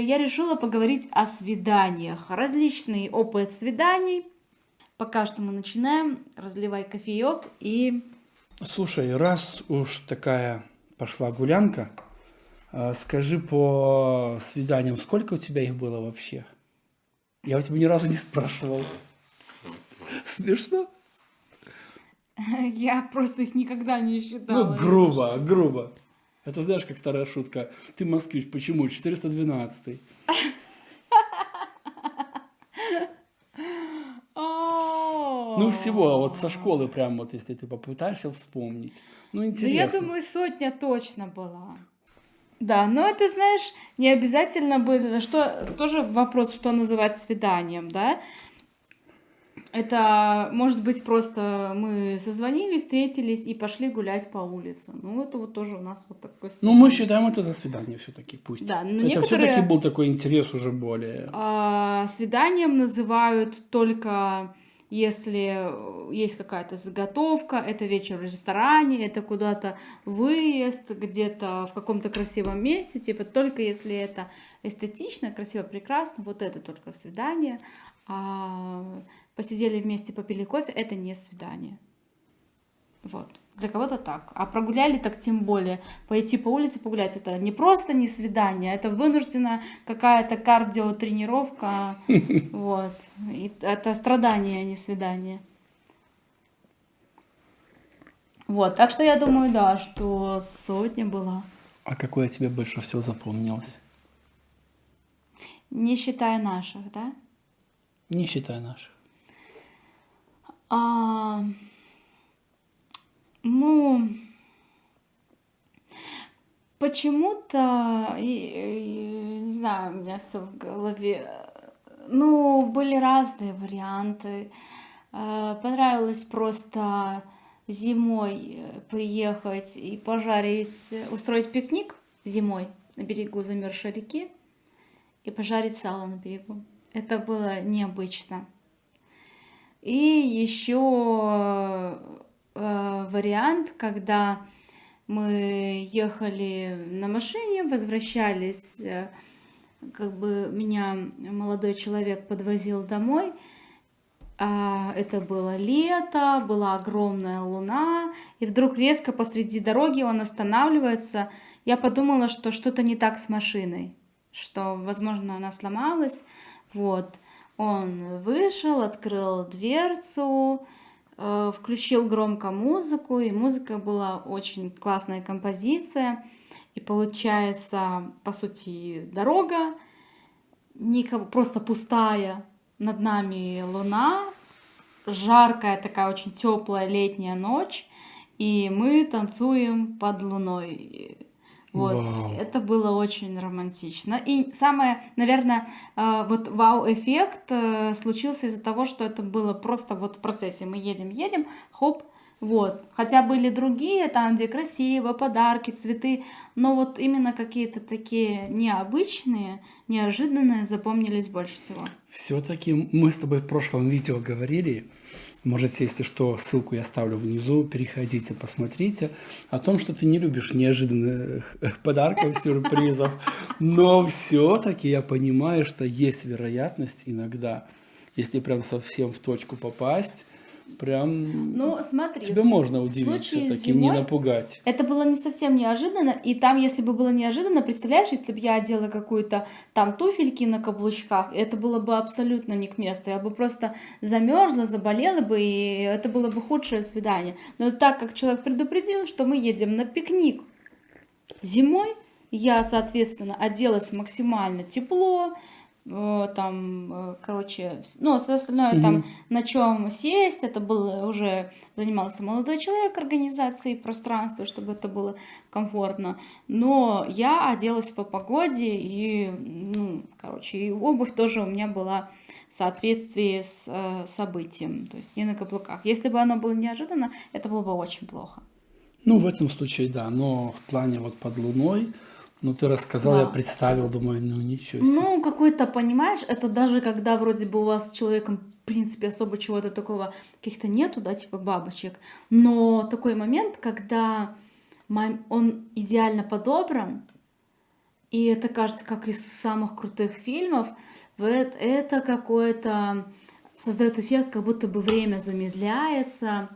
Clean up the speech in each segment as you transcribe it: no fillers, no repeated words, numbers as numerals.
Я решила поговорить о свиданиях. Различный опыт свиданий. Пока что мы начинаем. Разливай кофеек и... Слушай, раз уж такая пошла гулянка, скажи по свиданиям, сколько у тебя их было вообще? Я у тебя ни разу не спрашивал. Смешно? Я просто их никогда не Ну, считала. грубо. Это знаешь, как старая шутка. Ты москвич, почему? 412. Ну, всего, вот со школы прям вот, если ты попытаешься вспомнить. Ну, Ну, я интересно. думаю, 100 точно была. Да, но это, знаешь, не обязательно было. Что, тоже вопрос, что называть свиданием, да? Это может быть просто мы созвонились, встретились и пошли гулять по улице. Ну, это вот тоже у нас вот такое Ну, мы свидание. считаем это за свидание все-таки, пусть. Да, но Это все-таки некоторые был такой интерес уже более. свиданием называют только если есть какая-то заготовка, это вечер в ресторане, это куда-то выезд, где-то в каком-то красивом месте, типа только если это эстетично, красиво, прекрасно, вот это только свидание. А посидели вместе, попили кофе, это не свидание. Вот. Для кого-то так. А прогуляли так тем более. Пойти по улице погулять, это не просто не свидание, это вынуждена какая-то кардиотренировка. Вот. И это страдание, а не свидание. Вот. Так что я думаю, да, что 100 была. А какое тебе больше всего запомнилось? Не считая наших, да? Не считая наших. А, ну, почему-то, не знаю, у меня все в голове. Ну, были разные варианты. Понравилось просто зимой приехать и пожарить, устроить пикник зимой на берегу замерзшей реки и пожарить сало на берегу. Это было необычно. И еще вариант, когда мы ехали на машине, возвращались, как бы меня молодой человек подвозил домой. Это было лето, была огромная луна, и вдруг резко посреди дороги он останавливается. Я подумала, что что-то не так с машиной, что, возможно, она сломалась. Вот. Он вышел, открыл дверцу, включил громко музыку, и музыка была очень классная композиция. И получается, по сути, дорога, просто пустая, над нами луна, жаркая такая очень теплая летняя ночь, и мы танцуем под луной. Вот, Вау. это было очень романтично. И самое, наверное, вот вау-эффект случился из-за того, что это было просто вот в процессе. Мы едем, хоп, вот. Хотя были другие, там, где красиво, подарки, цветы, но вот именно какие-то такие необычные, неожиданные запомнились больше всего. Все-таки мы с тобой в прошлом видео говорили, можете, если что, ссылку я оставлю внизу, переходите, посмотрите, о том, что ты не любишь неожиданных подарков, сюрпризов, но все-таки я понимаю, что есть вероятность иногда, если прям совсем в точку попасть, прям Ну, смотри, тебя можно в удивить, случае с все-таки не зимой напугать. это было не совсем неожиданно, и там, если бы было неожиданно, представляешь, если бы я одела какую-то там туфельки на каблучках, это было бы абсолютно не к месту, я бы просто замерзла, заболела бы, и это было бы худшее свидание. Но так как человек предупредил, что мы едем на пикник зимой, я, соответственно, оделась максимально тепло, короче, ну, все остальное там, на чем сесть, это было уже, занимался молодой человек организацией пространства, чтобы это было комфортно, но я оделась по погоде, и, ну, короче, и обувь тоже у меня была в соответствии с событием, то есть не на каблуках. Если бы оно было неожиданно, это было бы очень плохо. Ну, в этом случае, да, но в плане вот под луной, ну, ты рассказал, я Да. представил, думаю, ну, ничего себе. Ну, какой-то, понимаешь, это даже когда вроде бы у вас с человеком, в принципе, особо чего-то такого, каких-то нету, да, типа бабочек, но такой момент, когда он идеально подобран, И это кажется, как из самых крутых фильмов. Это какое-то создает эффект, как будто бы время замедляется,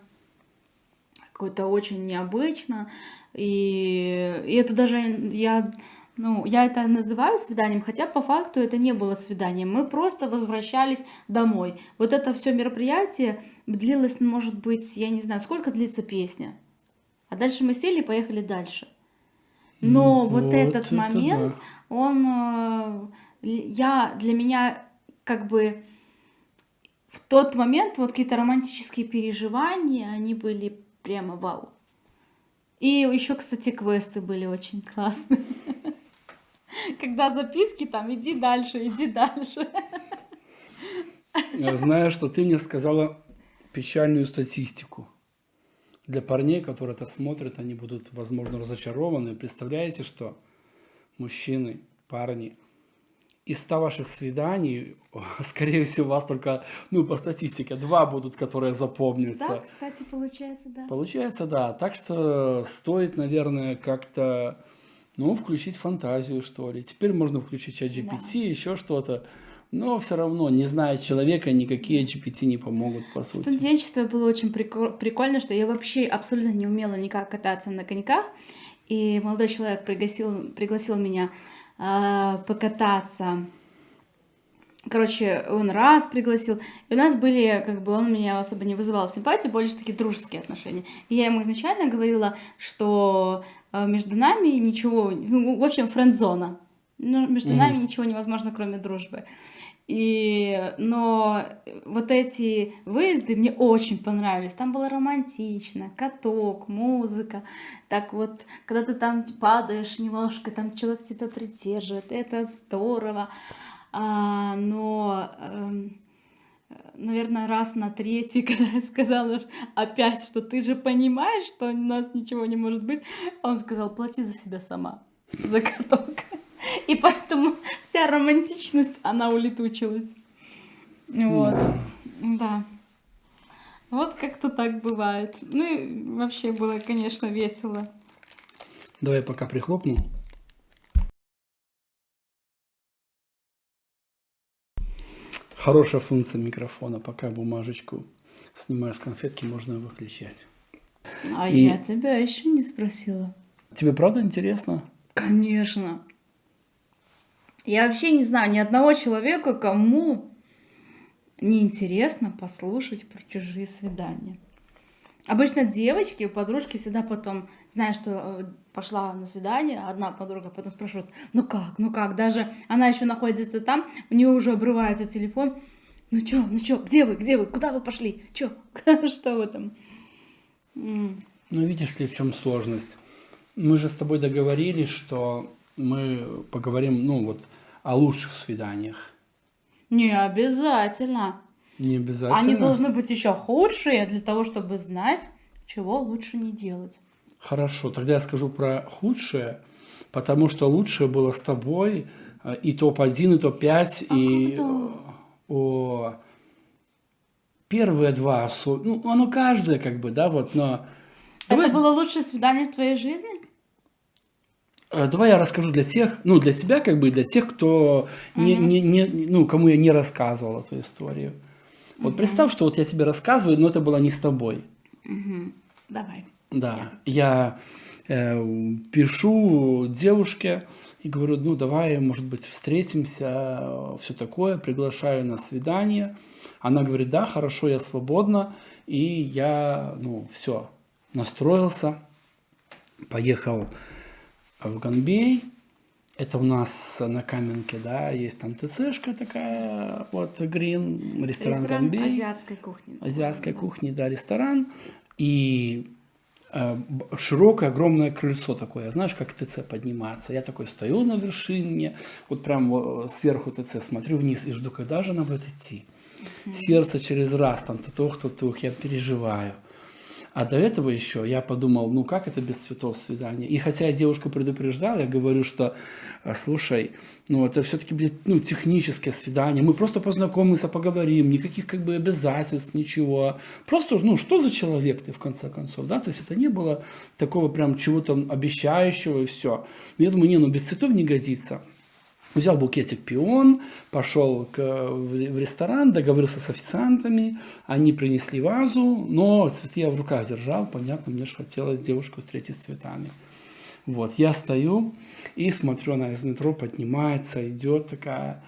какое-то очень необычно. И это даже я это называю свиданием, хотя по факту это не было свиданием. Мы просто возвращались домой. Вот это все мероприятие длилось, может быть, я не знаю, сколько длится песня. А дальше мы сели и поехали дальше. Но вот Вот этот это момент, да. для меня как бы в тот момент вот какие-то романтические переживания, они были прямо вау. И еще, кстати, квесты были очень классные. Когда записки там иди дальше, иди дальше. Знаю, что ты мне сказала печальную статистику. Для парней, которые это смотрят, они будут, возможно, разочарованы. Представляете, что мужчины, парни, из 100 ваших свиданий, скорее всего, у вас только, по статистике, 2 будут, которые Да, запомнятся. кстати, получается, да. Получается, да. Так что стоит, наверное, как-то, включить фантазию, что ли. Теперь можно включить Да. ChatGPT, еще что-то. Но все равно, не зная человека, никакие GPT не помогут, по сути. Студенчество было очень прикольно, что я вообще абсолютно не умела никак кататься на коньках. И молодой человек пригласил меня покататься. Короче, он раз пригласил. И у нас были, он меня особо не вызывал симпатии, больше такие дружеские отношения. И я ему изначально говорила, что между нами ничего, в общем, френд-зона. Между нами ничего невозможно, кроме дружбы. Но вот эти выезды мне очень понравились. Там было романтично, каток, музыка. Так вот, когда ты там падаешь немножко, там человек тебя придерживает. Это здорово. Наверное, раз на третий, когда я сказала опять, что ты же понимаешь, что у нас ничего не может быть, он сказал, плати за себя сама, за каток. И поэтому вся романтичность, она улетучилась. Вот. Да. Вот как-то так бывает. И вообще было, конечно, весело. Давай пока прихлопну. Хорошая функция микрофона. Пока бумажечку снимаешь с конфетки, можно выключать. Я тебя еще не спросила. Тебе правда интересно? Конечно. Я вообще не знаю ни одного человека, кому не интересно послушать про чужие свидания. Обычно девочки, подружки всегда потом, зная, что пошла на свидание, одна подруга потом спрашивает, ну как, даже она еще находится там, у нее уже обрывается телефон, ну чё, где вы, куда вы пошли, чё, что вы там? Видишь ли, в чем сложность? Мы же с тобой договорились, что мы поговорим, о лучших свиданиях. Не обязательно. Не обязательно. Они должны быть еще худшие для того, чтобы знать, чего лучше не делать. Хорошо, тогда я скажу про худшее, потому что лучшее было с тобой и топ-1, и топ-5, первые 2 особенно, оно каждое но... Это было лучшее свидание в твоей жизни? Давай я расскажу для тех, для тебя, для тех, кто кому я не рассказывал эту историю. Вот представь, что вот я тебе рассказываю, но это было не с тобой. Давай. Да, я пишу девушке и говорю, давай, может быть, встретимся, все такое, приглашаю на свидание. Она говорит, да, хорошо, я свободна. И я, все, настроился, поехал в Ганбей. Это у нас на Каменке, да, есть там ТЦшка такая, вот, Грин, ресторан Ганбей. Азиатской кухни. Азиатской кухни, да, ресторан. И широкое, огромное крыльцо такое, знаешь, как ТЦ подниматься. Я такой стою на вершине, вот прям сверху ТЦ смотрю вниз и жду, когда же она будет идти. Сердце через раз, там, тутух, я переживаю. А до этого еще я подумал, ну как это без цветов свидание? И хотя я девушку предупреждал, я говорю, что слушай, ну это все-таки, ну, техническое свидание, мы просто познакомимся, поговорим, никаких как бы обязательств, ничего. Просто, ну что за человек ты в конце концов, да? То есть это не было такого прям чего-то обещающего и все. Но я думаю, не, ну без цветов не годится. Взял букетик пион, пошел в ресторан, договорился с официантами, они принесли вазу, но цветы я в руках держал, понятно, мне же хотелось девушку встретить с цветами. Вот, я стою и смотрю, она из метро поднимается, идет такая.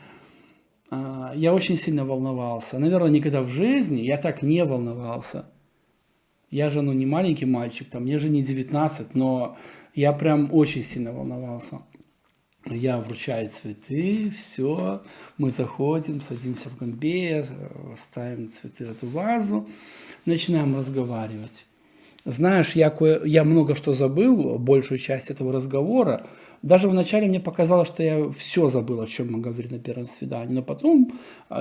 Я очень сильно волновался. Наверное, никогда в жизни я так не волновался. Я же, ну, не маленький мальчик, там, мне же не 19, но я прям очень сильно волновался. Я вручаю цветы, все, мы заходим, садимся в гамбе, ставим цветы в эту вазу, начинаем разговаривать. Знаешь, я много что забыл, большую часть этого разговора. Даже вначале мне показалось, что я все забыл, о чем мы говорили на первом свидании. Но потом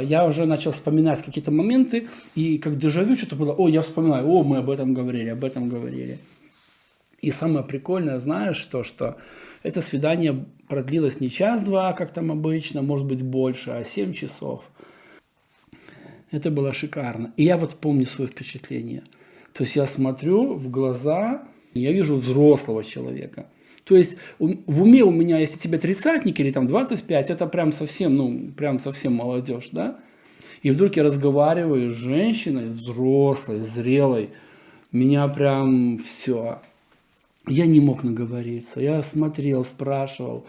я уже начал вспоминать какие-то моменты, и как дежавю что-то было, о, я вспоминаю, о, мы об этом говорили, об этом говорили. И самое прикольное, знаешь, что это свидание продлилось не час-два, как там обычно, может быть больше, а 7 часов. Это было шикарно. И я вот помню свое впечатление. То есть я смотрю в глаза, я вижу взрослого человека. То есть в уме у меня, если тебе 30 или там 25, это прям совсем, ну, прям совсем молодежь, да? И вдруг я разговариваю с женщиной, взрослой, зрелой. Меня прям все. Я не мог наговориться. Я смотрел, спрашивал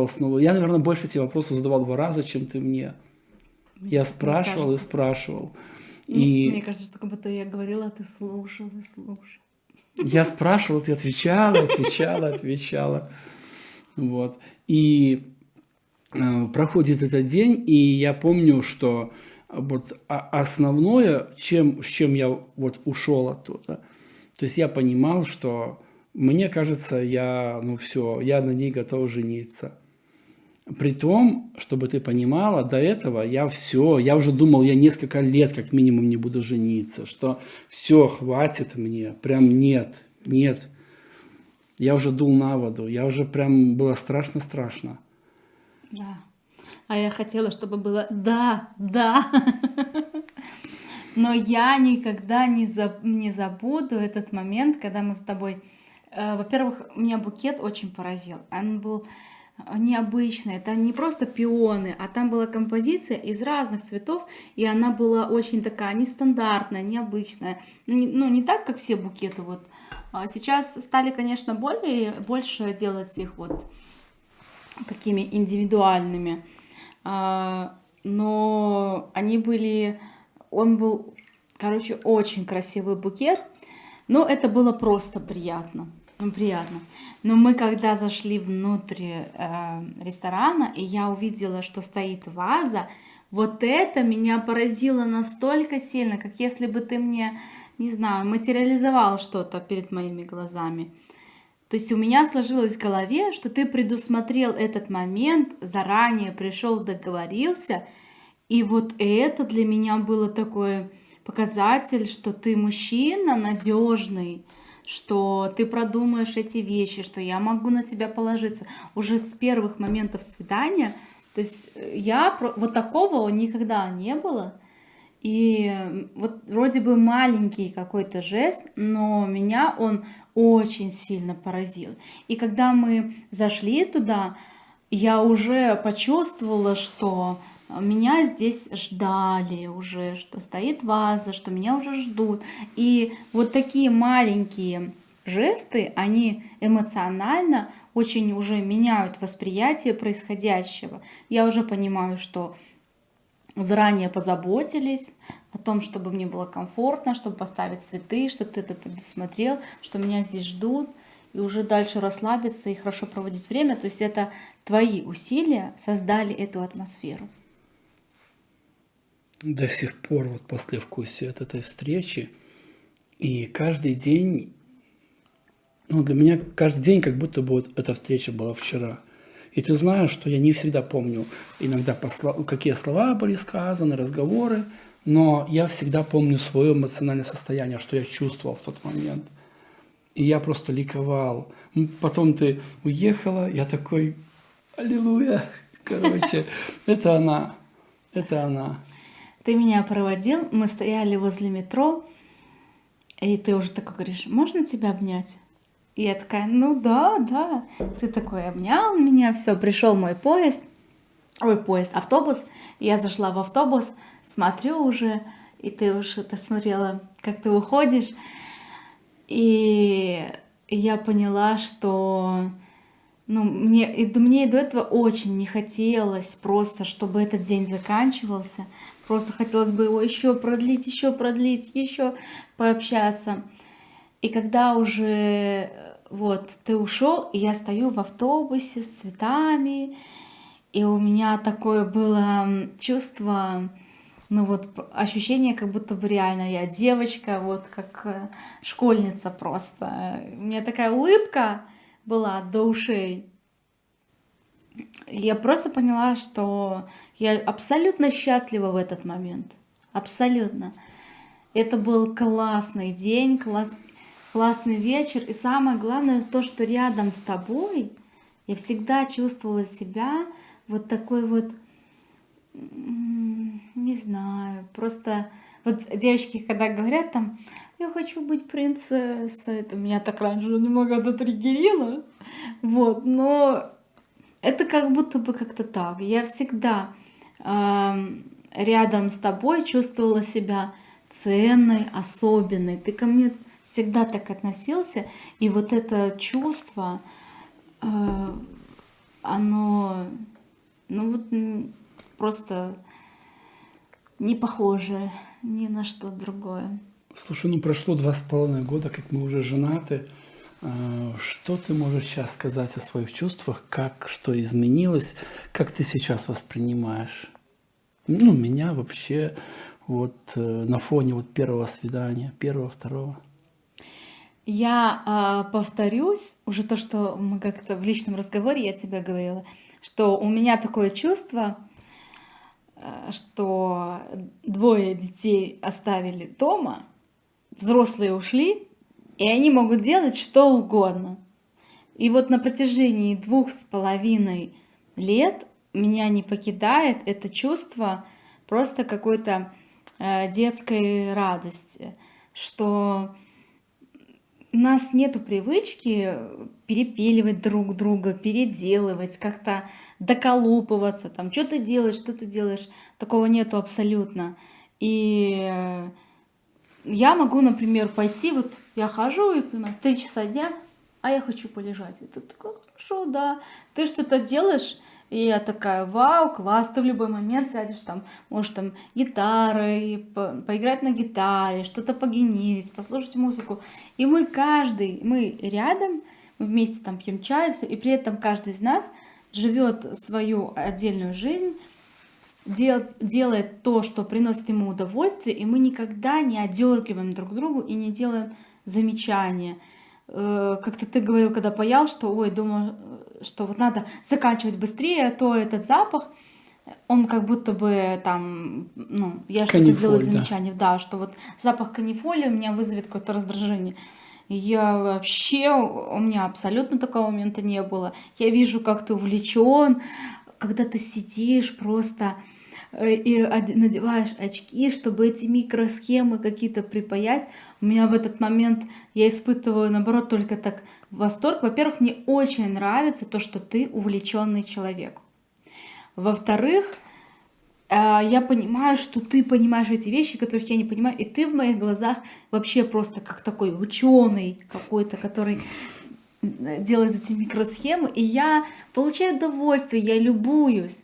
снова. Я, наверное, больше эти вопросы задавал 2 раза, чем ты мне. Я спрашивал и спрашивал. Мне кажется, что как будто я говорила, а ты слушал и слушал. Я спрашивал, ты отвечала. Вот. И проходит этот день, и я помню, что вот основное, с чем я вот ушел оттуда, то есть я понимал, что мне кажется, я на ней готов жениться. При том, чтобы ты понимала, до этого я уже думал, я несколько лет как минимум не буду жениться, что все, хватит мне, прям нет. Я уже дул на воду, я уже прям было страшно. Да. А я хотела, чтобы было да. Но я никогда не забуду этот момент, когда мы с тобой... Во-первых, меня букет очень поразил. Он был необычный. Это не просто пионы, а там была композиция из разных цветов, и она была очень такая нестандартная, необычная. Ну, не так, как все букеты. Вот. Сейчас стали, конечно, больше делать их вот такими индивидуальными. Но он был, короче, очень красивый букет. Но это было просто приятно. Но мы когда зашли внутрь ресторана, и я увидела, что стоит ваза, вот это меня поразило настолько сильно, как если бы ты мне, не знаю, материализовал что-то перед моими глазами. То есть у меня сложилось в голове, что ты предусмотрел этот момент, заранее пришел, договорился, и вот это для меня было такой показатель, что ты мужчина надежный, что ты продумаешь эти вещи, что я могу на тебя положиться уже с первых моментов свидания. То есть вот такого никогда не было. И вот вроде бы маленький какой-то жест, но меня он очень сильно поразил. И когда мы зашли туда, я уже почувствовала, что меня здесь ждали уже, что стоит ваза, что меня уже ждут. И вот такие маленькие жесты, они эмоционально очень уже меняют восприятие происходящего. Я уже понимаю, что заранее позаботились о том, чтобы мне было комфортно, чтобы поставить цветы, что ты это предусмотрел, что меня здесь ждут, и уже дальше расслабиться и хорошо проводить время. То есть это твои усилия создали эту атмосферу. До сих пор вот послевкусие от этой встречи. И каждый день, для меня каждый день как будто бы вот эта встреча была вчера. И ты знаешь, что я не всегда помню иногда, какие слова были сказаны, разговоры, но я всегда помню свое эмоциональное состояние, что я чувствовал в тот момент. И я просто ликовал. Потом ты уехала, я такой, аллилуйя, короче, это она, это она. Ты меня проводил, мы стояли возле метро, и ты уже такой говоришь, можно тебя обнять? И я такая, ну да, да. Ты такой обнял меня, все, пришел мой автобус. Я зашла в автобус, смотрю уже, и ты смотрела, как ты уходишь. И я поняла, что мне и до этого очень не хотелось просто, чтобы этот день заканчивался. Просто хотелось бы его еще продлить, еще пообщаться. И когда уже вот ты ушел, и я стою в автобусе с цветами, и у меня такое было чувство, ощущение, как будто бы реально я девочка, вот как школьница просто. У меня такая улыбка была до ушей. Я просто поняла, что я абсолютно счастлива в этот момент. Абсолютно. Это был классный день, классный вечер. И самое главное то, что рядом с тобой я всегда чувствовала себя вот такой вот, не знаю, просто вот девочки, когда говорят там, я хочу быть принцессой, это меня так раньше немного дотриггерило, вот, но это как будто бы как-то так. Я всегда рядом с тобой чувствовала себя ценной, особенной. Ты ко мне всегда так относился, и вот это чувство, оно, просто не похоже ни на что другое. Слушай, прошло 2,5 года, как мы уже женаты. Что ты можешь сейчас сказать о своих чувствах? Что изменилось? Как ты сейчас воспринимаешь? Меня вообще на фоне первого свидания, первого, второго. Я повторюсь уже то, что мы как-то в личном разговоре я тебе говорила, что у меня такое чувство, что 2 детей оставили дома, взрослые ушли, и они могут делать что угодно. И вот на протяжении 2,5 лет меня не покидает это чувство просто какой-то детской радости, что у нас нету привычки перепиливать друг друга, переделывать, как-то доколупываться, там, что ты делаешь, такого нету абсолютно. И я могу, например, пойти, вот я хожу и понимаю, в 3 часа дня, а я хочу полежать. Это такое, хорошо, да, ты что-то делаешь, и я такая, вау, класс, ты в любой момент сядешь там, можешь там гитарой, поиграть на гитаре, что-то погенерить, послушать музыку. И мы рядом, мы вместе там пьем чай, все, и при этом каждый из нас живет свою отдельную жизнь, делает то, что приносит ему удовольствие, и мы никогда не одергиваем друг другу и не делаем замечания. Как-то ты говорил, когда паял, что, думаю, что вот надо заканчивать быстрее, а то этот запах, он как будто бы там, я что-то сделаю замечание, да, что вот запах канифоли у меня вызовет какое-то раздражение. У меня абсолютно такого момента не было. Я вижу, как ты увлечен, когда ты сидишь просто и надеваешь очки, чтобы эти микросхемы какие-то припаять. У меня в этот момент я испытываю, наоборот, только так восторг. Во-первых, мне очень нравится то, что ты увлеченный человек. Во-вторых, я понимаю, что ты понимаешь эти вещи, которых я не понимаю, и ты в моих глазах вообще просто как такой ученый какой-то, который делает эти микросхемы, и я получаю удовольствие, я любуюсь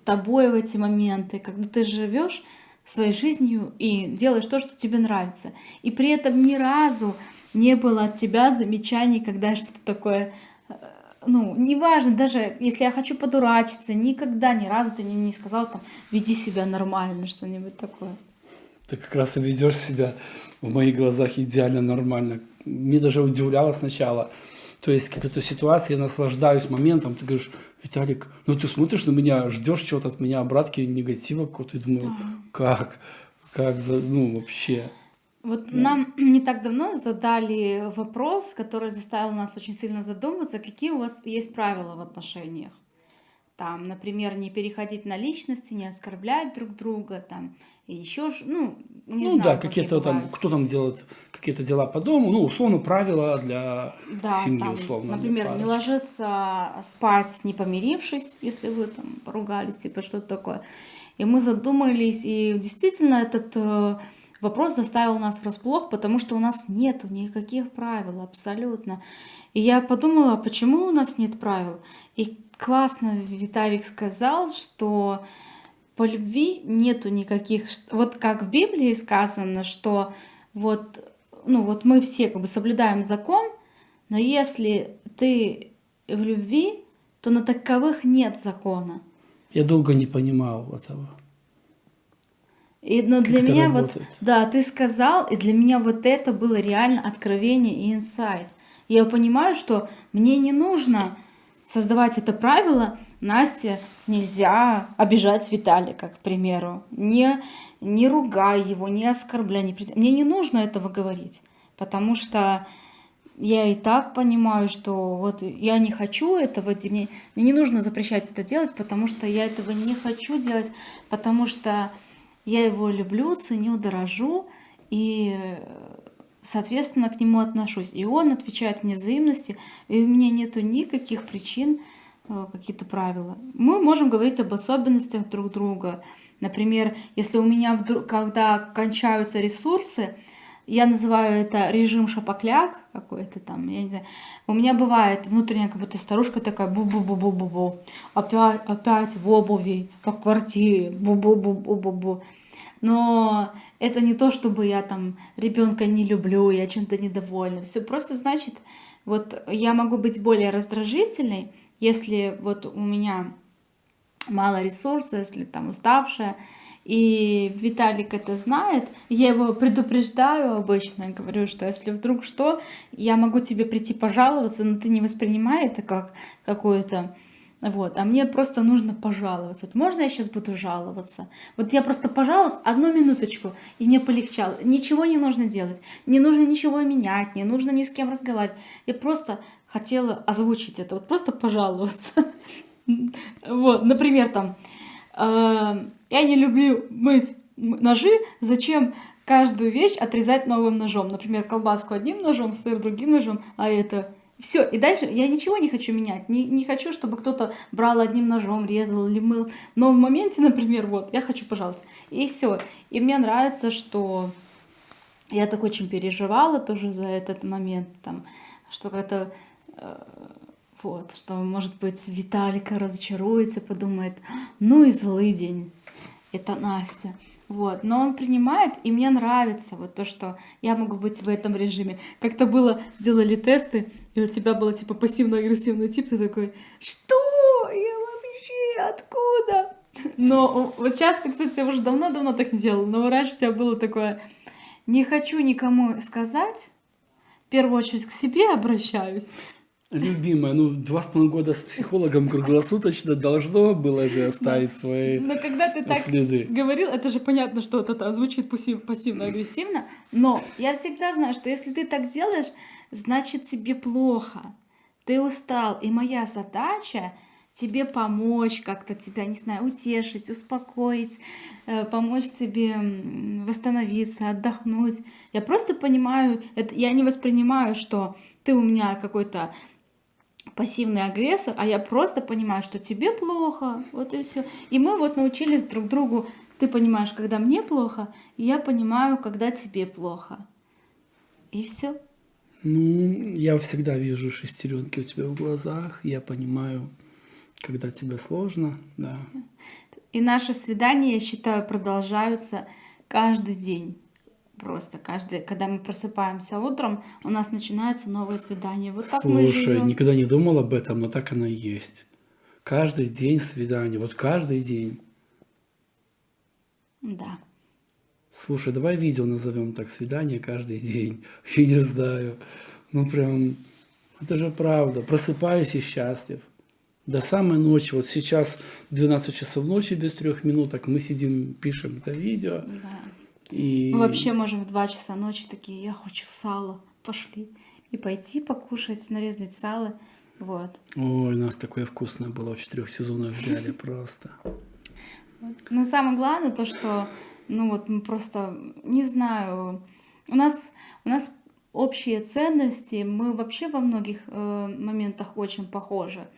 тобой в эти моменты, когда ты живешь своей жизнью и делаешь то, что тебе нравится. И при этом ни разу не было от тебя замечаний, когда я что-то такое, неважно, даже если я хочу подурачиться, никогда ни разу ты не сказал там, веди себя нормально, что-нибудь такое. Ты как раз и ведешь себя в моих глазах идеально нормально. Мне даже удивляло сначала, То есть какая-то ситуация, я наслаждаюсь моментом, ты говоришь: Виталик, ну ты смотришь на меня, ждешь чего-то от меня, обратки, негатива какого-то, и Да. думаю, как, ну вообще, Вот да. нам не так давно задали вопрос, который заставил нас очень сильно задуматься, какие у вас есть правила в отношениях. Там, например, не переходить на личности, не оскорблять друг друга, там, и еще, ну, не Ну да, знаю, какие какие-то там, бывают. кто там делает какие-то дела по дому, ну, условно, правила для Да, семьи, там, условно, для например, не парочки. ложиться спать, не помирившись, если вы там поругались, типа что-то такое. И мы задумались, и действительно этот вопрос заставил нас врасплох, потому что у нас нету никаких правил абсолютно. И я подумала, почему у нас нет правил? И классно Виталик сказал, что по любви нету никаких, вот как в Библии сказано, что вот, ну вот мы все как бы соблюдаем закон, но если ты в любви, то на таковых нет закона. Я долго не понимал этого, Но как для это меня вот, работает. да, ты сказал, и для меня вот это было реально откровение и инсайт. Я понимаю, что мне не нужно создавать это правило. Насте нельзя обижать Виталика, к примеру. Не ругай его, не оскорбляй. Мне не нужно этого говорить, потому что я и так понимаю, что вот я не хочу этого, мне не нужно запрещать это делать, потому что я этого не хочу делать, потому что я его люблю, ценю, дорожу и, соответственно, к нему отношусь. И он отвечает мне взаимностью, и у меня нету никаких причин, какие-то правила. Мы можем говорить об особенностях друг друга. Например, если у меня вдруг, когда кончаются ресурсы, я называю это режим шапокляк какой-то там, я не знаю. У меня бывает внутренняя как будто старушка такая бу-бу-бу-бу-бу-бу. Опять в обуви, по квартире, бу-бу-бу-бу-бу-бу. Но это не то, чтобы я там ребенка не люблю, я чем-то недовольна. Все просто значит, вот я могу быть более раздражительной, если вот у меня мало ресурсов, если там уставшая. И Виталик это знает. Я его предупреждаю обычно, говорю, что если вдруг что, я могу тебе прийти пожаловаться, но ты не воспринимай это как какое-то вот, а мне просто нужно пожаловаться. Вот можно я сейчас буду жаловаться? Вот я просто пожаловалась, одну минуточку, и мне полегчало. Ничего не нужно делать, не нужно ничего менять, не нужно ни с кем разговаривать. Я просто хотела озвучить это, вот просто пожаловаться. Вот, например, там, я не люблю мыть ножи, зачем каждую вещь отрезать новым ножом? Например, колбаску одним ножом, сыр другим ножом, а это все. И дальше я ничего не хочу менять, не хочу, чтобы кто-то брал одним ножом, резал или мыл. Но в моменте, например, вот, я хочу пожаловаться. И все. И мне нравится, что я так очень переживала тоже за этот момент, там, что как-то вот, что, может быть, Виталика разочаруется, подумает, ну и злый день, это Настя. Вот, но он принимает, и мне нравится вот то, что я могу быть в этом режиме. Как-то было, делали тесты, и у тебя было типа пассивно-агрессивный тип, ты такой, что? Я вообще откуда? Но вот сейчас ты, кстати, уже давно-давно так не делала, но раньше у тебя было такое, не хочу никому сказать, в первую очередь к себе обращаюсь. Любимая, ну 2,5 года с психологом круглосуточно должно было же Да. оставить свои Но когда ты так следы. говорил, это же понятно, что это звучит пассивно-агрессивно, но я всегда знаю, что если ты так делаешь, значит тебе плохо, ты устал, и моя задача тебе помочь, как-то тебя, не знаю, утешить, успокоить, помочь тебе восстановиться, отдохнуть. Я просто понимаю, это, я не воспринимаю, что ты у меня какой-то пассивный агрессор, а я просто понимаю, что тебе плохо, вот и все. И мы вот научились друг другу, ты понимаешь, когда мне плохо, и я понимаю, когда тебе плохо. И все. Ну, я всегда вижу шестеренки у тебя в глазах, я понимаю, когда тебе сложно, да. И наши свидания, я считаю, продолжаются каждый день. Просто каждый, когда мы просыпаемся утром, у нас начинается новое свидание. Вот так мы и Слушай, живем. никогда не думал об этом, но так оно и есть. Каждый день свидание, вот каждый день. Да. Слушай, давай видео назовем так, свидание каждый день. Я не знаю. Ну, прям Это же правда. Просыпаюсь и счастлив. До самой ночи. Вот сейчас 12 часов ночи без 3 минуток. Мы сидим, пишем это видео. Да. И Мы вообще можем в 2 часа ночи такие, я хочу сало, пошли. И пойти покушать, нарезать сало. Вот. ой, у нас такое вкусное было в 4 сезонах взяли просто. Но самое главное то, что, ну вот мы просто, не знаю, у нас общие ценности, мы вообще во многих моментах очень похожи.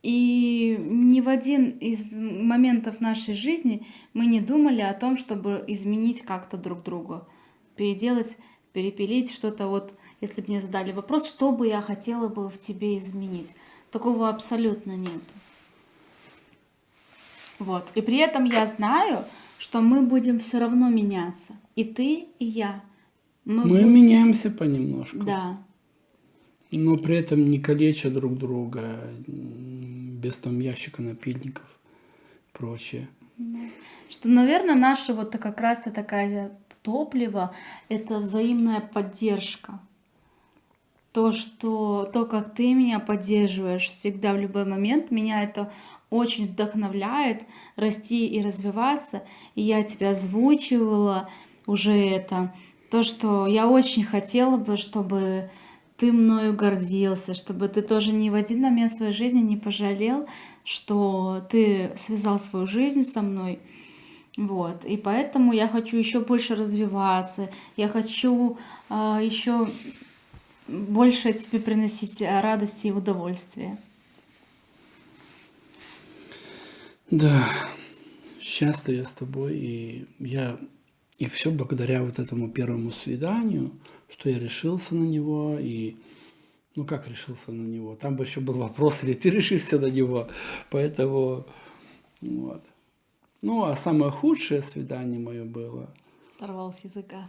И ни в один из моментов нашей жизни мы не думали о том, чтобы изменить как-то друг друга, переделать, перепилить что-то. Вот, если бы мне задали вопрос, что бы я хотела бы в тебе изменить, такого абсолютно нет. Вот. И при этом я знаю, что мы будем все равно меняться. И ты, и я. Мы меняемся понемножку. Да. Но при этом не калеча друг друга, без там ящика напильников и прочее. Что, наверное, наше вот как раз-то такая топливо — это взаимная поддержка. То, как ты меня поддерживаешь всегда в любой момент, меня это очень вдохновляет расти и развиваться. И я тебя озвучивала уже это. То, что я очень хотела бы, чтобы ты мною гордился, чтобы ты тоже ни в один момент своей жизни не пожалел, что ты связал свою жизнь со мной. Вот. И поэтому я хочу еще больше развиваться, я хочу еще больше тебе приносить радости и удовольствия. Да, счастлив я с тобой, и все благодаря вот этому первому свиданию, что я решился на него, и ну как решился на него? Там бы еще был вопрос, или ты решился на него, поэтому вот. Ну, а самое худшее свидание мое было, Сорвал с языка.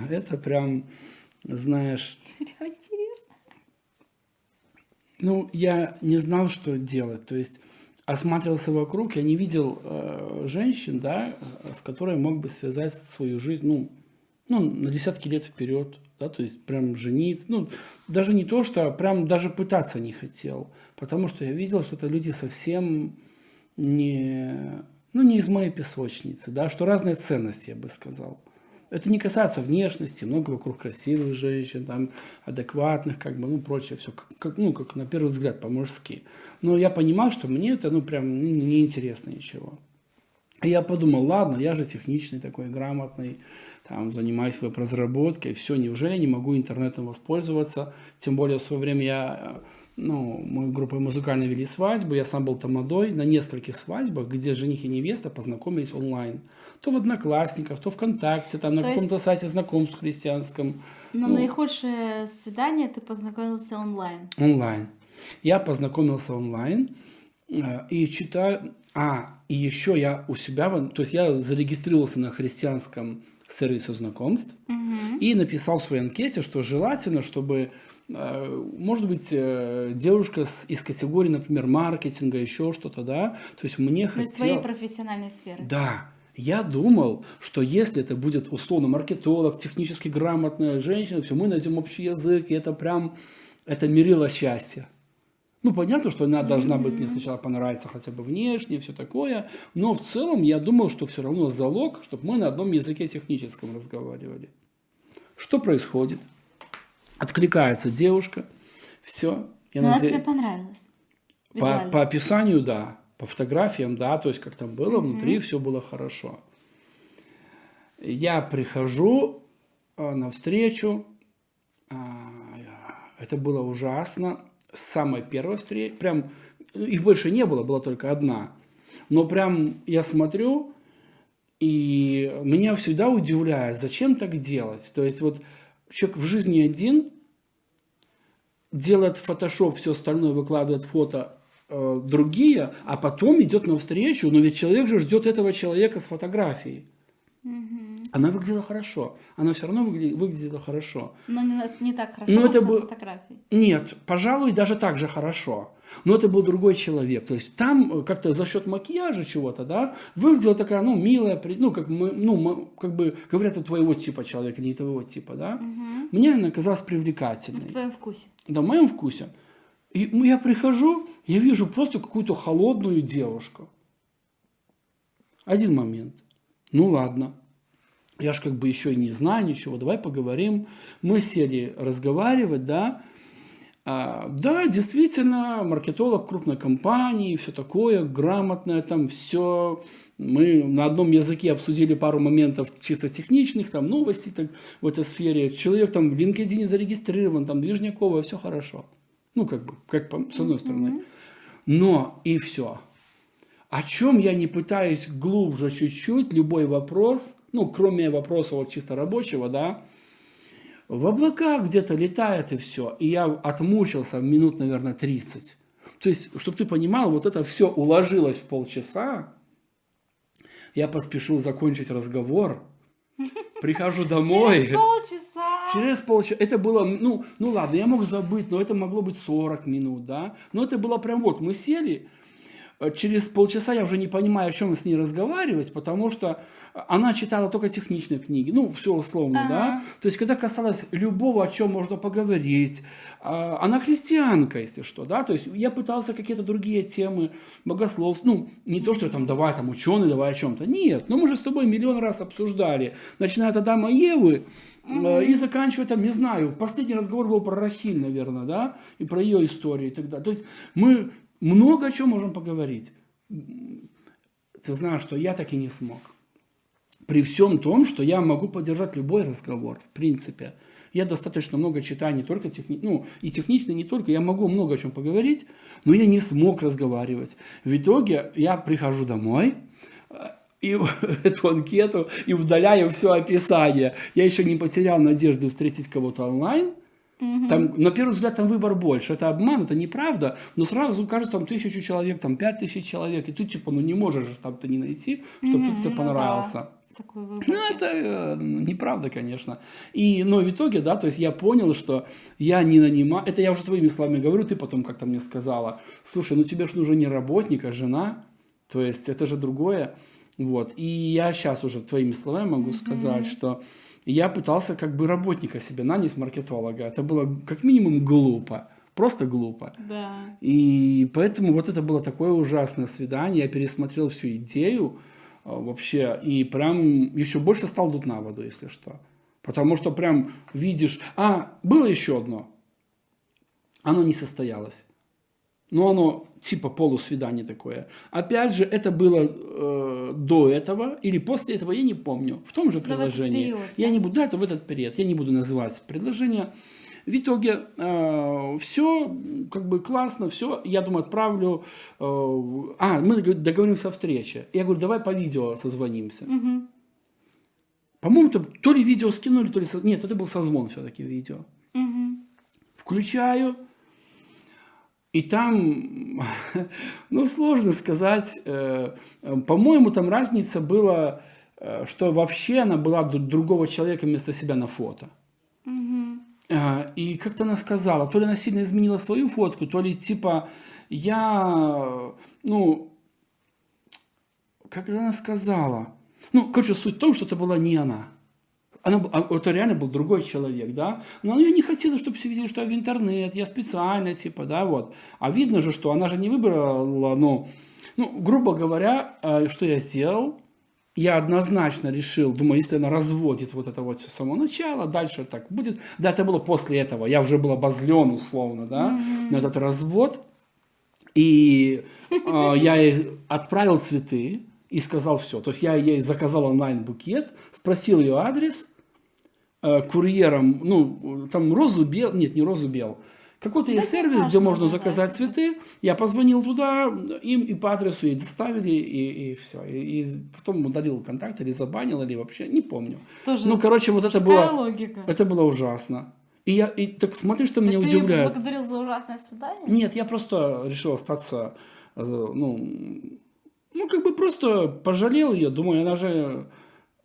это прям, знаешь, Прям интересно. ну, я не знал, что делать, то есть осматривался вокруг, я не видел женщин, да, с которой мог бы связать свою жизнь, ну, на десятки лет вперед, да, то есть прям жениться, ну, даже не то, что прям даже пытаться не хотел, потому что я видел, что это люди совсем не из моей песочницы, да, что разные ценности, я бы сказал. Это не касается внешности, много вокруг красивых женщин, там, адекватных, как бы, ну, прочее, все, как на первый взгляд, по-мужски. Но я понимал, что мне это, прям неинтересно ничего. И я подумал, ладно, я же техничный такой, грамотный, там, занимаюсь веб-разработкой, все, неужели не могу интернетом воспользоваться? Тем более, в свое время мы группой музыкально вели свадьбу, я сам был тамадой на нескольких свадьбах, где жених и невеста познакомились онлайн. То в Одноклассниках, то ВКонтакте, там на каком-то сайте знакомств христианском. Но наихудшее свидание ты познакомился онлайн. Онлайн. Я познакомился онлайн и читаю... и еще я у себя... То есть я зарегистрировался на христианском сервисе знакомств и написал в своей анкете, что желательно, чтобы... Может быть, девушка из категории, например, маркетинга, еще что-то, да? То есть мне хотелось... Из твоей профессиональной сферы. Да. Я думал, что если это будет условно маркетолог, технически грамотная женщина, все, мы найдем общий язык, и это прям, это мерило счастья. Ну, понятно, что она должна быть мне сначала понравиться хотя бы внешне, все такое, но в целом я думал, что все равно залог, чтобы мы на одном языке техническом разговаривали. Что происходит? Откликается девушка, все. Она тебе понравилась? По описанию, да. По фотографиям, да, то есть как там было, внутри все было хорошо. Я прихожу на встречу, это было ужасно. С самой первой встречи, прям, их больше не было, была только одна. Но прям я смотрю, и меня всегда удивляет, зачем так делать. То есть вот человек в жизни один, делает фотошоп, все остальное выкладывает фото, другие, а потом идет навстречу, но ведь человек же ждет этого человека с фотографией. Она выглядела хорошо. Она все равно выглядела хорошо. Но не так хорошо, Но как это на был... фотографии. Нет, пожалуй, даже так же хорошо. Но это был другой человек. То есть там как-то за счет макияжа чего-то, да, выглядела такая, ну, милая, ну, как, как бы говорят, у твоего типа человека, не твоего типа, да. Мне она казалась привлекательной. В твоем вкусе. Да, в моем вкусе. И я прихожу, я вижу просто какую-то холодную девушку. Один момент. Ну, ладно. Я ж как бы еще и не знаю ничего, давай поговорим. Мы сели разговаривать, да. Да, действительно, маркетолог крупной компании, все такое, грамотное там, все. Мы на одном языке обсудили пару моментов чисто техничных, там, новостей так, в этой сфере. Человек там в LinkedIn зарегистрирован, там, Движняковая, все хорошо. Ну, как бы, с одной стороны. Но и все. О чем я не пытаюсь глубже чуть-чуть, любой вопрос, ну, кроме вопроса вот чисто рабочего, да, в облаках где-то летает и все. И я отмучился минут, наверное, 30. То есть, чтобы ты понимал, вот это все уложилось в полчаса. Я поспешил закончить разговор. Прихожу домой. Через полчаса. Это было, ну ладно, я мог забыть, но это могло быть 40 минут, да. Но это было прям вот, мы сели. Через полчаса я уже не понимаю, о чем с ней разговаривать, потому что она читала только техничные книги, ну, все условно, да. То есть, когда касалось любого, о чем можно поговорить, она христианка, если что, да. То есть, я пытался какие-то другие темы богословств, ну, не то, что там, давай там ученый, давай о чем-то. Нет, но мы же с тобой миллион раз обсуждали, начиная от Адама и Евы, и заканчивая там, не знаю, последний разговор был про Рахиль, наверное, да, и про ее историю и так далее. То есть, мы много о чем можем поговорить. Ты знаешь, что я так и не смог. При всем том, что я могу поддержать любой разговор, в принципе. Я достаточно много читаю, не только и технично, не только. Я могу много о чем поговорить, но я не смог разговаривать. В итоге я прихожу домой, и эту анкету, и удаляю все описание. Я еще не потерял надежды встретить кого-то онлайн. Там, на первый взгляд, там выбор больше. Это обман, это неправда. Но сразу кажется, там 1000 человек, там 5000 человек. И ты типа, не можешь там-то не найти, чтобы ты тебе понравился. Да. Такой выбор. Ну, это неправда, конечно. Но в итоге, да, то есть я понял, что я не нанимаю... Это я уже твоими словами говорю, ты потом как-то мне сказала. Слушай, ну тебе же нужен не работник, а жена. То есть это же другое. Вот. И я сейчас уже твоими словами могу сказать, что... Я пытался как бы работника себе нанять, маркетолога. Это было как минимум глупо. Просто глупо. Да. И поэтому вот это было такое ужасное свидание. Я пересмотрел всю идею вообще. И прям еще больше стал дуть на воду, если что. Потому что прям видишь... было еще одно. Оно не состоялось. Но оно типа полусвидание такое. Опять же, это было до этого или после этого, я не помню. В том же предложении. Я не буду, да, это в этот период. Я не буду называть предложение. В итоге все как бы классно, все. Я думаю, отправлю... мы договоримся о встрече. Я говорю, давай по видео созвонимся. По-моему, то ли видео скинули, то ли... Нет, это был созвон все-таки видео. Включаю... И там, сложно сказать, по-моему, там разница была, что вообще она была другого человека вместо себя на фото. И как-то она сказала, то ли она сильно изменила свою фотку, то ли типа как она сказала? Короче, суть в том, что это была не она. Это реально был другой человек, да. Но я не хотела, чтобы все видели, что я в интернет, я специально, типа, да, вот. А видно же, что она же не выбрала, грубо говоря, что я сделал, я однозначно решил, думаю, если она разводит вот это вот все с самого начала, дальше так будет. Да, это было после этого, я уже был обозлен, условно, да, на этот развод. И я ей отправил цветы и сказал все. То есть я ей заказал онлайн-букет, спросил ее адрес, курьером, там Розубел, нет, не Розубел, какой-то есть сервис, где можно заказать цветы. Я позвонил туда, им и по адресу ей доставили, и все. И потом удалил контакт, или забанил, или вообще, не помню. Тоже вот это было, логика. Это было ужасно. И так смотри, что меня удивляет. Ты благодарил за ужасное свидание? Нет, я просто решил остаться, просто пожалел ее, думаю, она же...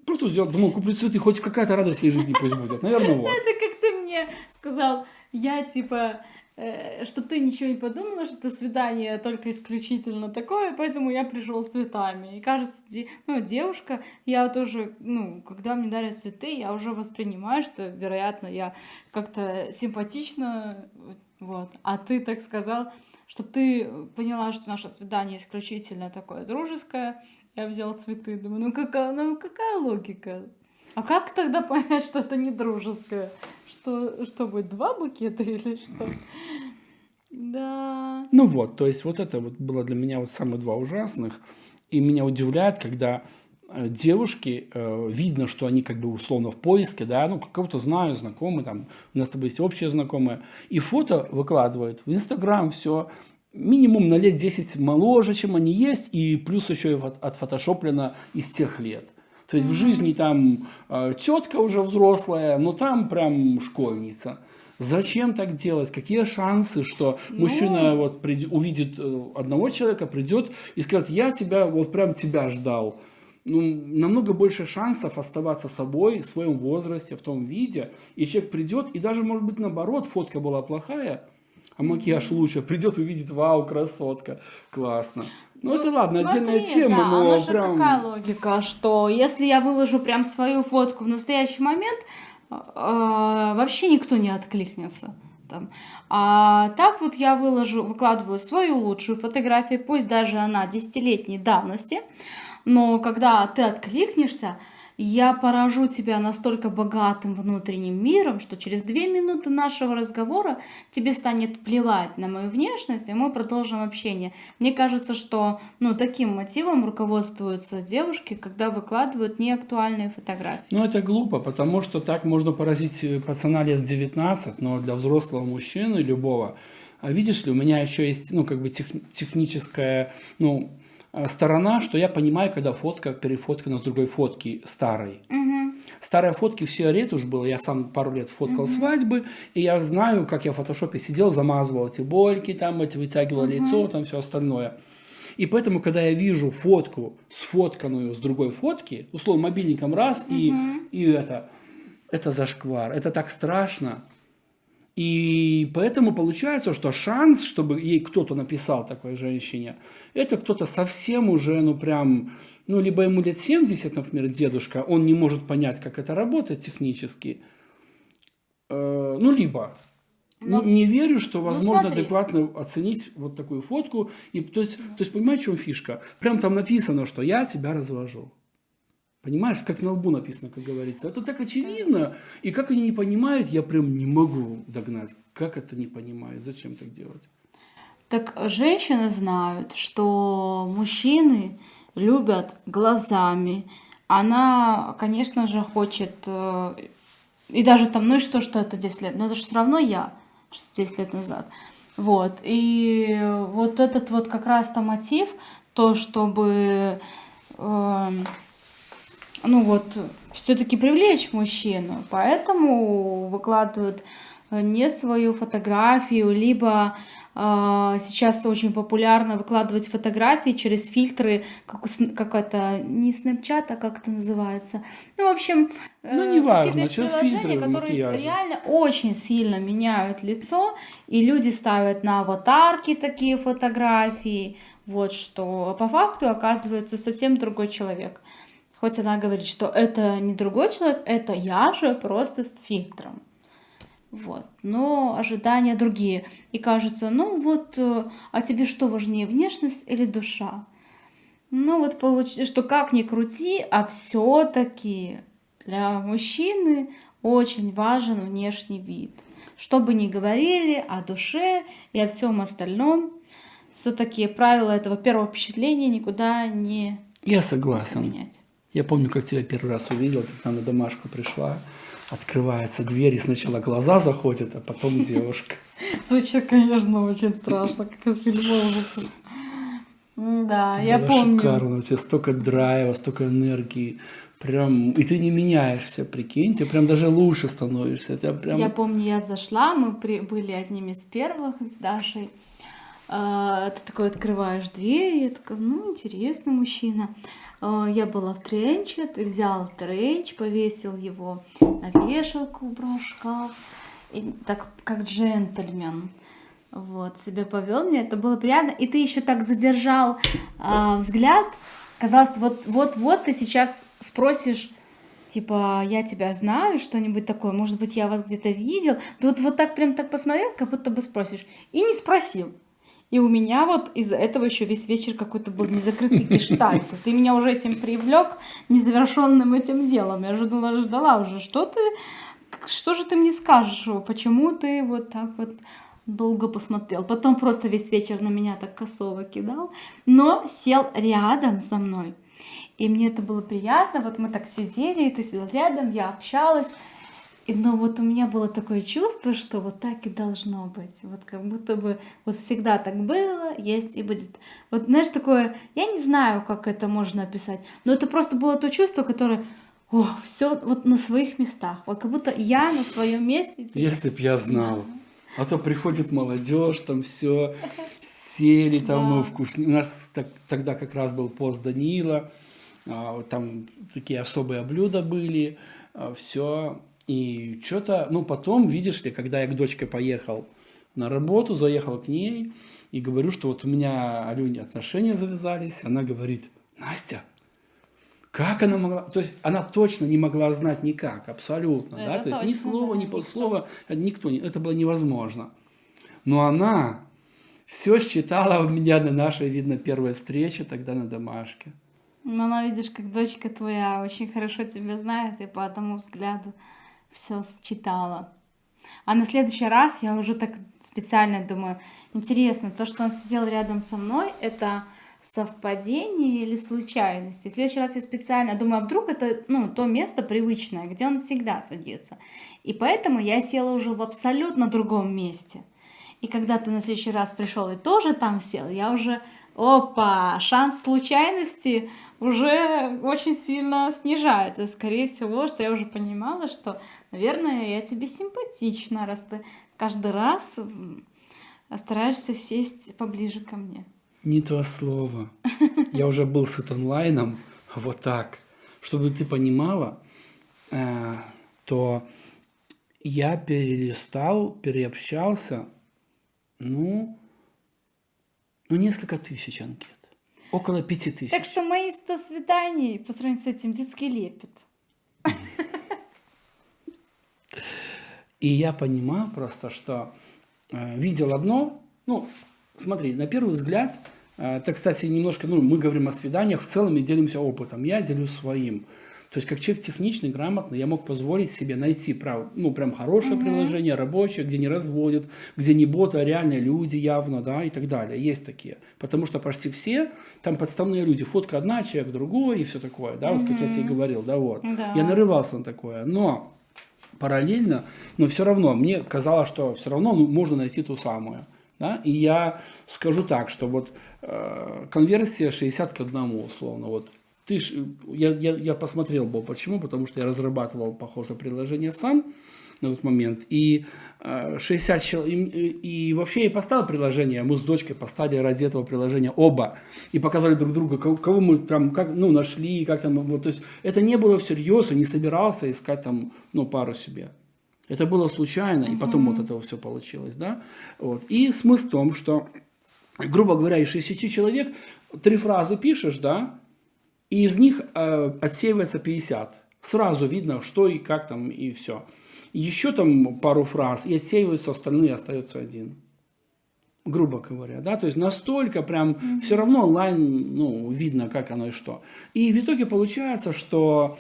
Просто взял, думал, куплю цветы, хоть какая-то радость в жизни пусть будет. Наверное, вот. Это как ты мне сказал, я типа, чтобы ты ничего не подумала, что это свидание только исключительно такое, поэтому я пришел с цветами. И кажется, девушка, я тоже, когда мне дарят цветы, я уже воспринимаю, что, вероятно, я как-то симпатична, вот. А ты так сказал, чтобы ты поняла, что наше свидание исключительно такое дружеское, я взял цветы, думаю, какая логика? А как тогда понять, что это не дружеское? Что будет, 2 букета или что? Да. Ну вот, то есть вот это вот было для меня вот самые 2 ужасных. И меня удивляет, когда девушки, видно, что они как бы условно в поиске, да, кого-то знаю, знакомые, там, у нас с тобой есть общие знакомые, и фото выкладывают в Инстаграм, все минимум на лет 10 моложе, чем они есть, и плюс еще и отфотошоплено из тех лет. То есть в жизни там тетка уже взрослая, но там прям школьница. Зачем так делать? Какие шансы, что мужчина вот увидит одного человека, придет и скажет, я тебя, вот прям тебя ждал. Намного больше шансов оставаться собой в своем возрасте, в том виде. И человек придет, и даже, может быть, наоборот, фотка была плохая, а макияж лучше. Придет, увидит, вау, красотка, классно. Это ладно, отдельная тема, да, но же прям... какая логика, что если я выложу прям свою фотку в настоящий момент, вообще никто не откликнется. Там. А так вот я выкладываю свою лучшую фотографию, пусть даже она 10-летней давности, но когда ты откликнешься, я поражу тебя настолько богатым внутренним миром, что через 2 минуты нашего разговора тебе станет плевать на мою внешность, и мы продолжим общение. Мне кажется, что таким мотивом руководствуются девушки, когда выкладывают неактуальные фотографии. Это глупо, потому что так можно поразить пацана лет 19, но для взрослого мужчины любого. А видишь ли, у меня еще есть, техническая, сторона, что я понимаю, когда фотка перефоткана с другой фотки старой. Старые фотки все ретушь было, я сам пару лет фоткал свадьбы, и я знаю, как я в фотошопе сидел, замазывал эти больки, там вытягивал лицо, там все остальное. И поэтому, когда я вижу фотку, сфотканную с другой фотки, условно мобильником раз, и это зашквар, это так страшно. И поэтому получается, что шанс, чтобы ей кто-то написал такой женщине, это кто-то совсем уже, либо ему лет 70, например, дедушка, он не может понять, как это работает технически, либо не верю, что возможно адекватно оценить вот такую фотку. То есть понимаете, в чем фишка? Прям там написано, что я тебя развожу. Понимаешь, как на лбу написано, как говорится. Это так очевидно. И как они не понимают, я прям не могу догнать. Как это не понимают? Зачем так делать? Так женщины знают, что мужчины любят глазами. Она, конечно же, хочет... И даже там, и что это 10 лет? Но это же все равно я, что 10 лет назад. Вот. И вот этот вот как раз-то мотив, то, чтобы... все-таки привлечь мужчину, поэтому выкладывают не свою фотографию, либо сейчас очень популярно выкладывать фотографии через фильтры, как это, не Snapchat, а как это называется. В общем, неважно, через приложения, фильтры которые макияжа. реально очень сильно меняют лицо, и люди ставят на аватарки такие фотографии, вот что по факту оказывается совсем другой человек. Хоть она говорит, что это не другой человек, это я же просто с фильтром. Вот. Но ожидания другие. И кажется, а тебе что важнее, внешность или душа? Получится, что как ни крути, а все-таки для мужчины очень важен внешний вид. Что бы ни говорили о душе и о всем остальном, все-таки правила этого первого впечатления никуда не Я согласен. менять. Я помню, как тебя первый раз увидел, ты к нам на домашку пришла, открывается дверь, и сначала глаза заходят, а потом девушка. Звучит, конечно, очень страшно, как из фильма ужасов. Да, я помню. Шикарно, у тебя столько драйва, столько энергии. Прям, и ты не меняешься, прикинь, ты прям даже лучше становишься. Я помню, я зашла, мы были одними из первых с Дашей. Ты такой открываешь дверь, я такая, ну, интересный мужчина. Я была в тренче, ты взял тренч, повесил его на вешалку, убрал в шкаф, и так как джентльмен. Вот, себя повел, мне это было приятно. И ты еще так задержал взгляд. Казалось, вот ты сейчас спросишь, типа, я тебя знаю, что-нибудь такое, может быть, я вас где-то видел. Ты вот так прям так посмотрел, как будто бы спросишь. И не спросил. И у меня вот из-за этого еще весь вечер какой-то был незакрытый гештальт. Ты меня уже этим привлек, незавершенным этим делом. Я ждала уже, что же ты мне скажешь, почему ты вот так вот долго посмотрел. Потом просто весь вечер на меня так косово кидал, но сел рядом со мной. И мне это было приятно. Вот мы так сидели, и ты сидел рядом, я общалась. Но вот у меня было такое чувство, что вот так и должно быть. Вот как будто бы вот всегда так было, есть и будет. Вот знаешь, такое, я не знаю, как это можно описать, но это просто было то чувство, которое, все вот на своих местах. Вот как будто я на своем месте. Если б я знал. А то приходит молодежь, там все сели, там вкусно. У нас тогда как раз был пост Даниила, там такие особые блюда были, все. И что-то, ну потом, видишь ли, когда я к дочке поехал на работу, заехал к ней и говорю, что вот у меня Алюне отношения завязались, она говорит, Настя, как она могла, то есть она точно не могла знать никак, абсолютно, да, то есть ни слова, ни полслова, никто, это было невозможно. Но она все считала у меня на нашей, видно, первой встрече тогда на домашке. Ну, она, видишь, как дочка твоя очень хорошо тебя знает, и по одному взгляду все считала. А на следующий раз я уже так специально думаю, интересно, то, что он сидел рядом со мной, это совпадение или случайность? И в следующий раз я специально думаю, а вдруг это, ну, то место привычное, где он всегда садится. И поэтому я села уже в абсолютно другом месте. И когда ты на следующий раз пришел и тоже там сел, я уже, шанс случайности уже очень сильно снижается. Скорее всего, что я уже понимала, что, наверное, я тебе симпатична, раз ты каждый раз стараешься сесть поближе ко мне. Не то слово. Я уже был с онлайном вот так. Чтобы ты понимала, то я переобщался, несколько тысяч анкет. Около 5000. Так что мои 100 свиданий по сравнению с этим детский лепет. И я понимал просто, что видел одно, смотри, на первый взгляд, это, кстати, немножко, мы говорим о свиданиях, в целом и делимся опытом, я делюсь своим. То есть, как человек техничный, грамотный, я мог позволить себе найти, прям хорошее приложение, рабочее, где не разводят, где не боты, а реальные люди явно, да, и так далее. Есть такие. Потому что почти все там подставные люди. Фотка одна, человек другой и все такое, да, вот как я тебе говорил, да, вот. Да. Я нарывался на такое, но параллельно, но все равно, мне казалось, что все равно можно найти ту самую. Да? И я скажу так, что вот конверсия 60 к 1, условно, вот. Я посмотрел был, почему, потому что я разрабатывал похожее приложение сам на тот момент, и 60 человек, и вообще я поставил приложение, мы с дочкой поставили ради этого приложения оба, и показали друг друга, кого мы там, нашли, как там, вот, то есть это не было всерьез, я не собирался искать там, пару себе. Это было случайно, и потом вот это все получилось, да, вот. И смысл в том, что, грубо говоря, из 60 человек 3 фразы пишешь, да, и из них отсеивается 50. Сразу видно, что и как там, и все. Еще там пару фраз, и отсеиваются остальные, остается 1. Грубо говоря, да, то есть настолько прям все равно онлайн, видно, как оно и что. И в итоге получается, что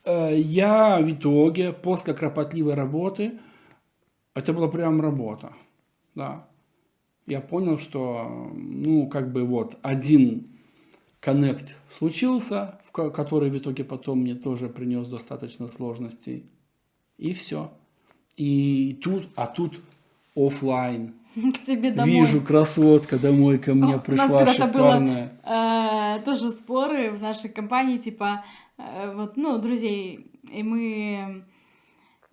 я в итоге, после кропотливой работы, это была прям работа, да, я понял, что, один коннект случился, который в итоге потом мне тоже принес достаточно сложностей. И все. И тут офлайн. К тебе домой. Вижу, красотка домой ко мне пришла, у нас шикарная. Было, тоже споры в нашей компании, друзей. И мы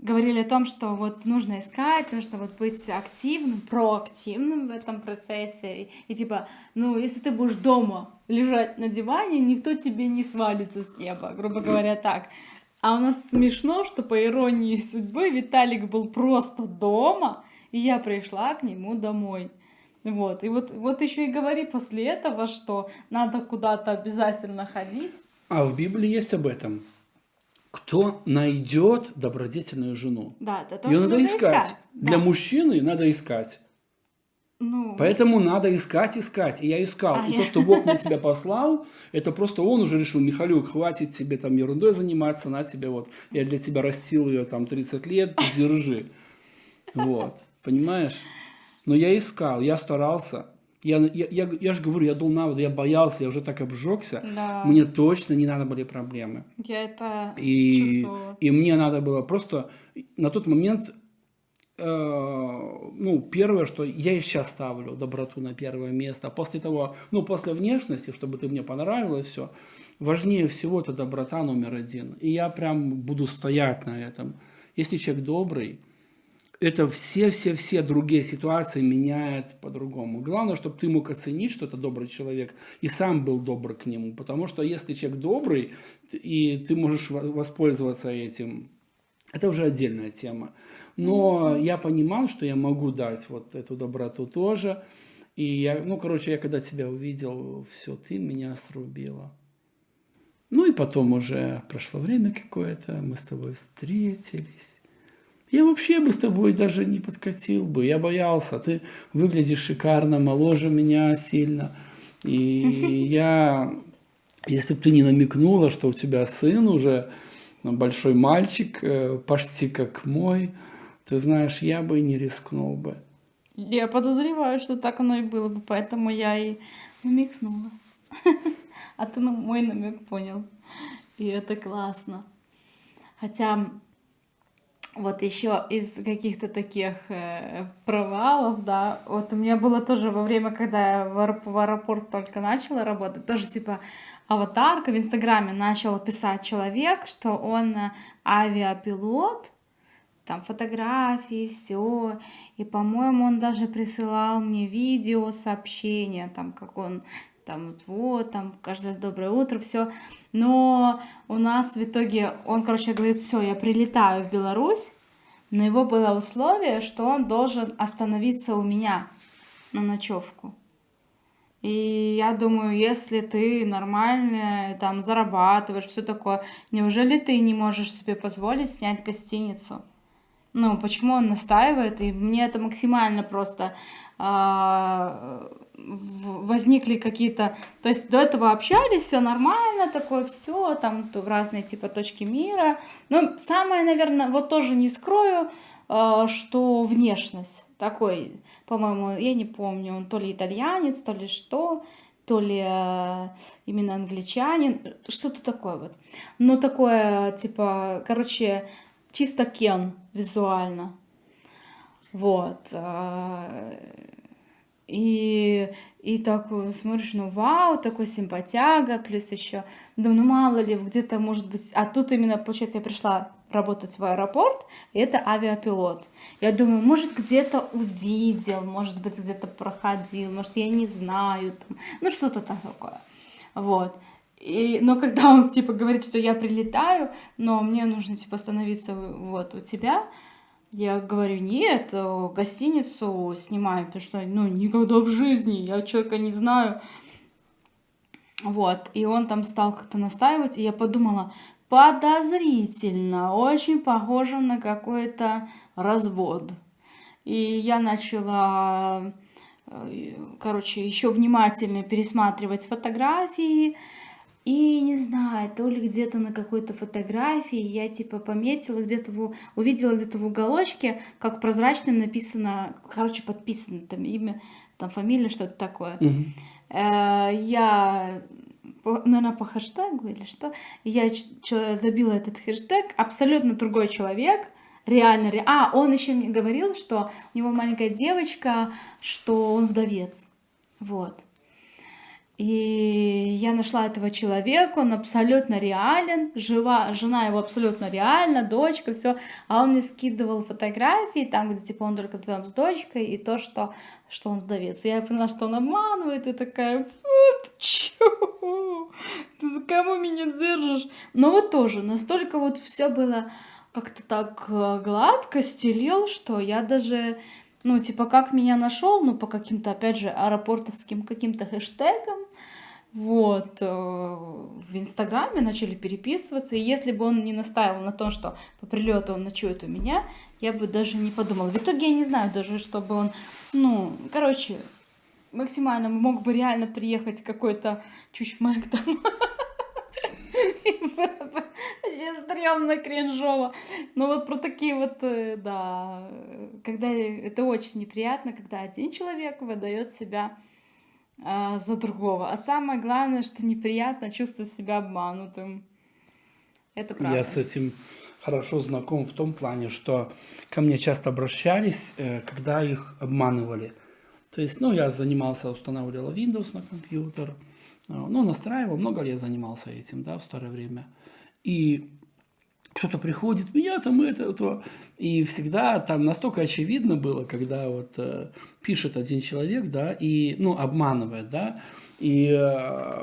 говорили о том, что вот нужно искать, нужно вот быть активным, проактивным в этом процессе. И типа, ну, если ты будешь дома лежать на диване, никто тебе не свалится с неба, грубо говоря, так. А у нас смешно, что по иронии судьбы Виталик был просто дома, и я пришла к нему домой. Вот. И вот еще и говори после этого, что надо куда-то обязательно ходить. А в Библии есть об этом. Кто найдет добродетельную жену? Да, это Ее тоже надо нужно искать. Для Да. мужчины надо искать. Ну, Поэтому надо искать. И я искал. А И я- то, что Бог на тебя послал, это просто Он уже решил: Михалюк, хватит тебе там ерундой заниматься, на тебе вот. Я для тебя растил ее там 30 лет, держи. Вот. Понимаешь? Но я искал, я старался. Я же говорю, я дул на воду, я боялся, я уже так обжегся. Да. Мне точно не надо были проблемы. Я это И, чувствовала. и мне надо было просто на тот момент, ну, первое, что я и сейчас ставлю доброту на первое место. А после того, ну, после внешности, чтобы ты мне понравилось, все, важнее всего это доброта номер один. И я прям буду стоять на этом. Если человек добрый, это все другие ситуации меняет по-другому. Главное, чтобы ты мог оценить, что это добрый человек, и сам был добр к нему. Потому что если человек добрый, и ты можешь воспользоваться этим, это уже отдельная тема. Но я понимал, что я могу дать вот эту доброту тоже. И я, ну, короче, я когда тебя увидел, все, ты меня срубила. Ну и потом уже прошло время какое-то, мы с тобой встретились. Я вообще бы с тобой даже не подкатил бы. Я боялся. Ты выглядишь шикарно, моложе меня сильно. И я, если бы ты не намекнула, что у тебя сын уже большой мальчик, почти как мой, ты знаешь, я бы и не рискнул бы. Я подозреваю, что так оно и было бы, поэтому я и намекнула. А ты мой намек понял. И это классно. Хотя вот еще из каких-то таких провалов, да, вот у меня было тоже во время, когда я в аэропорт только начала работать, тоже типа аватарка в Инстаграме начал писать человек, что он авиапилот, там фотографии, все. И, по-моему, он даже присылал мне видео, сообщения, там, как он там вот, там, каждый раз доброе утро, все. Но у нас в итоге, он, короче, говорит: все, я прилетаю в Беларусь, но его было условие, что он должен остановиться у меня на ночевку. И я думаю, если ты нормально там зарабатываешь, все такое, неужели ты не можешь себе позволить снять гостиницу? Ну, почему он настаивает? И мне это максимально просто возникли какие-то... То есть до этого общались, все нормально, такое все, там разные типа точки мира. Но самое, наверное, вот тоже не скрою, что внешность такой, по-моему, я не помню, он то ли итальянец, то ли что, то ли именно англичанин, что-то такое вот. Ну, такое, типа, короче, чисто Кен визуально. Вот. И так смотришь, ну вау, такой симпатяга, плюс еще, ну мало ли, где-то может быть, а тут именно, получается, я пришла работать в аэропорт, и это авиапилот. Я думаю, может, где-то увидел, может быть, где-то проходил, может, я не знаю, там, ну что-то там такое. Вот. Но когда он, типа, говорит, что я прилетаю, но мне нужно, типа, остановиться вот у тебя, я говорю: нет, гостиницу снимаю, потому что, ну, никогда в жизни, я человека не знаю. Вот, и он там стал как-то настаивать, и я подумала, подозрительно, очень похоже на какой-то развод. И я начала, короче, еще внимательно пересматривать фотографии. И не знаю, то ли где-то на какой-то фотографии я типа пометила где-то, увидела где-то в уголочке, как прозрачным написано, короче, подписано там имя, там фамилия, что-то такое. Я, наверное, по хэштегу или что, я забила этот хэштег, абсолютно другой человек, реально. Он еще мне говорил, что у него маленькая девочка, что он вдовец. Вот. И я нашла этого человека, он абсолютно реален, жена его абсолютно реальна, дочка, все. А он мне скидывал фотографии, там, где типа он только вдвоем с дочкой, и то, что он вдовец. Я поняла, что он обманывает, и такая, фу, ты чё? Ты за кого меня держишь? Но вот тоже настолько вот все было как-то так гладко стелил, что я даже, ну, типа, как меня нашел, ну, по каким-то, опять же, аэропортовским каким-то хэштегам, вот, в Инстаграме начали переписываться, и если бы он не настаивал на том, что по прилету он ночует у меня, я бы даже не подумала. В итоге я не знаю даже, чтобы он, ну, короче, максимально мог бы реально приехать какой-то чучмек там. Вообще стрёмно, кринжово. Но вот про такие вот, да, когда это очень неприятно, когда один человек выдает себя за другого. А самое главное, что неприятно чувствовать себя обманутым. Это Я правда. с этим хорошо знаком в том плане, что ко мне часто обращались, когда их обманывали. То есть, ну, я занимался, устанавливал Windows на компьютер, ну, настраивал, много лет занимался этим, да, в старое время. И кто-то приходит, меня там это, то. И всегда там настолько очевидно было, когда вот пишет один человек, да, и, ну, обманывает, да, и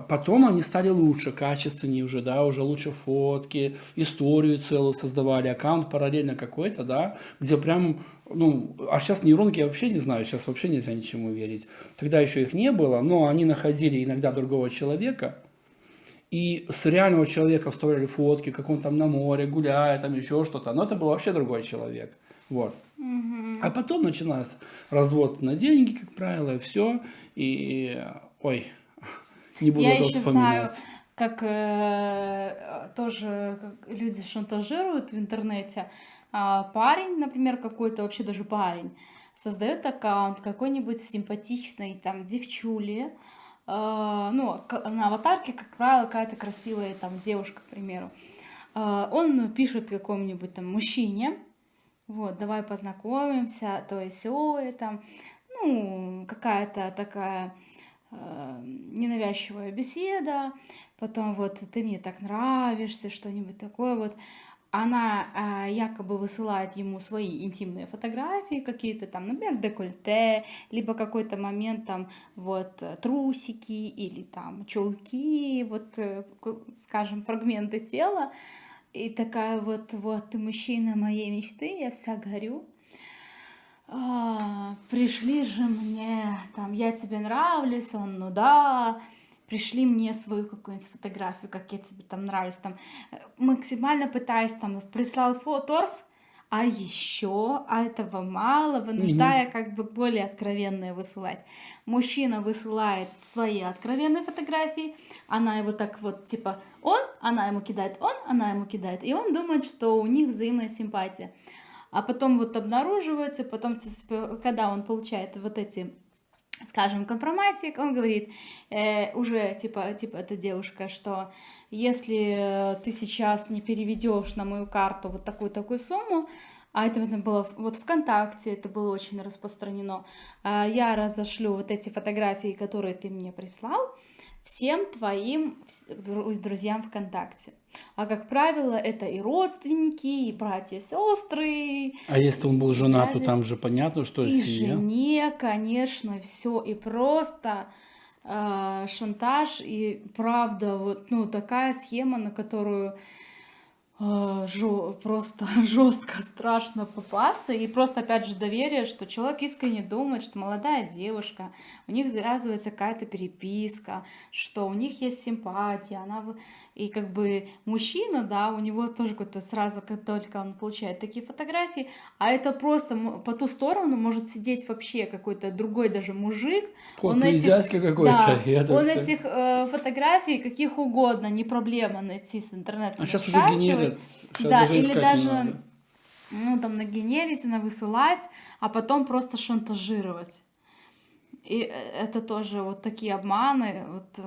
потом они стали лучше, качественнее уже, да, уже лучше фотки, историю целую создавали, аккаунт параллельно какой-то, да, где прям, ну, а сейчас нейронки я вообще не знаю, сейчас вообще нельзя ничему верить. Тогда еще их не было, но они находили иногда другого человека, и с реального человека вставляли фотки, как он там на море гуляет, там еще что-то. Но это был вообще другой человек. Вот. А потом начинался развод на деньги, как правило, и все. И, ой, не буду Я это еще знаю, вспоминать. как тоже как люди шантажируют в интернете. Парень, например, какой-то, вообще даже парень, создает аккаунт какой-нибудь симпатичной там девчули. Ну, на аватарке, как правило, какая-то красивая там девушка, к примеру. Он пишет какому-нибудь там мужчине, вот, давай познакомимся, то есть сё, там, ну, какая-то такая ненавязчивая беседа, потом вот ты мне так нравишься, что-нибудь такое вот. Она якобы высылает ему свои интимные фотографии какие-то там, например, декольте, либо какой-то момент там вот трусики или там чулки, вот, скажем, фрагменты тела. И такая вот ты мужчина моей мечты, я вся горю. Пришли же мне, там, я тебе нравлюсь, он, ну да, пришли мне свою какую-нибудь фотографию, как я тебе там нравлюсь, там, максимально пытаясь, там, прислал торс, а еще этого мало, Мгм. вынуждая как бы более откровенные высылать. Мужчина высылает свои откровенные фотографии, она его так вот, типа, она ему кидает, она ему кидает, и он думает, что у них взаимная симпатия. А потом вот обнаруживается, потом, когда он получает вот эти, скажем, компроматик, он говорит уже, типа, эта девушка, что если ты сейчас не переведешь на мою карту вот такую-такую сумму, а это было вот ВКонтакте, это было очень распространено, я разошлю вот эти фотографии, которые ты мне прислал, всем твоим друзьям ВКонтакте. А как правило, это и родственники, и братья, сестры, А если он был и женат, то дяди, там же понятно, что и семья. жене, конечно, все, и просто шантаж, и правда, вот, ну, такая схема, на которую просто жестко, страшно попасться. И просто, опять же, доверие, что человек искренне думает, что молодая девушка, у них завязывается какая-то переписка, что у них есть симпатия, и как бы мужчина, да, у него тоже какой-то сразу, как только он получает такие фотографии, а это просто по ту сторону может сидеть вообще какой-то другой даже мужик, он Потный этих, дядька какой-то, да, и это он все. этих фотографий каких угодно, не проблема найти с А интернета, сейчас уже наскачивать, генерят. Сейчас да, даже или искать не даже, надо. ну, там, нагенерить, высылать, а потом просто шантажировать. И это тоже вот такие обманы. Вот,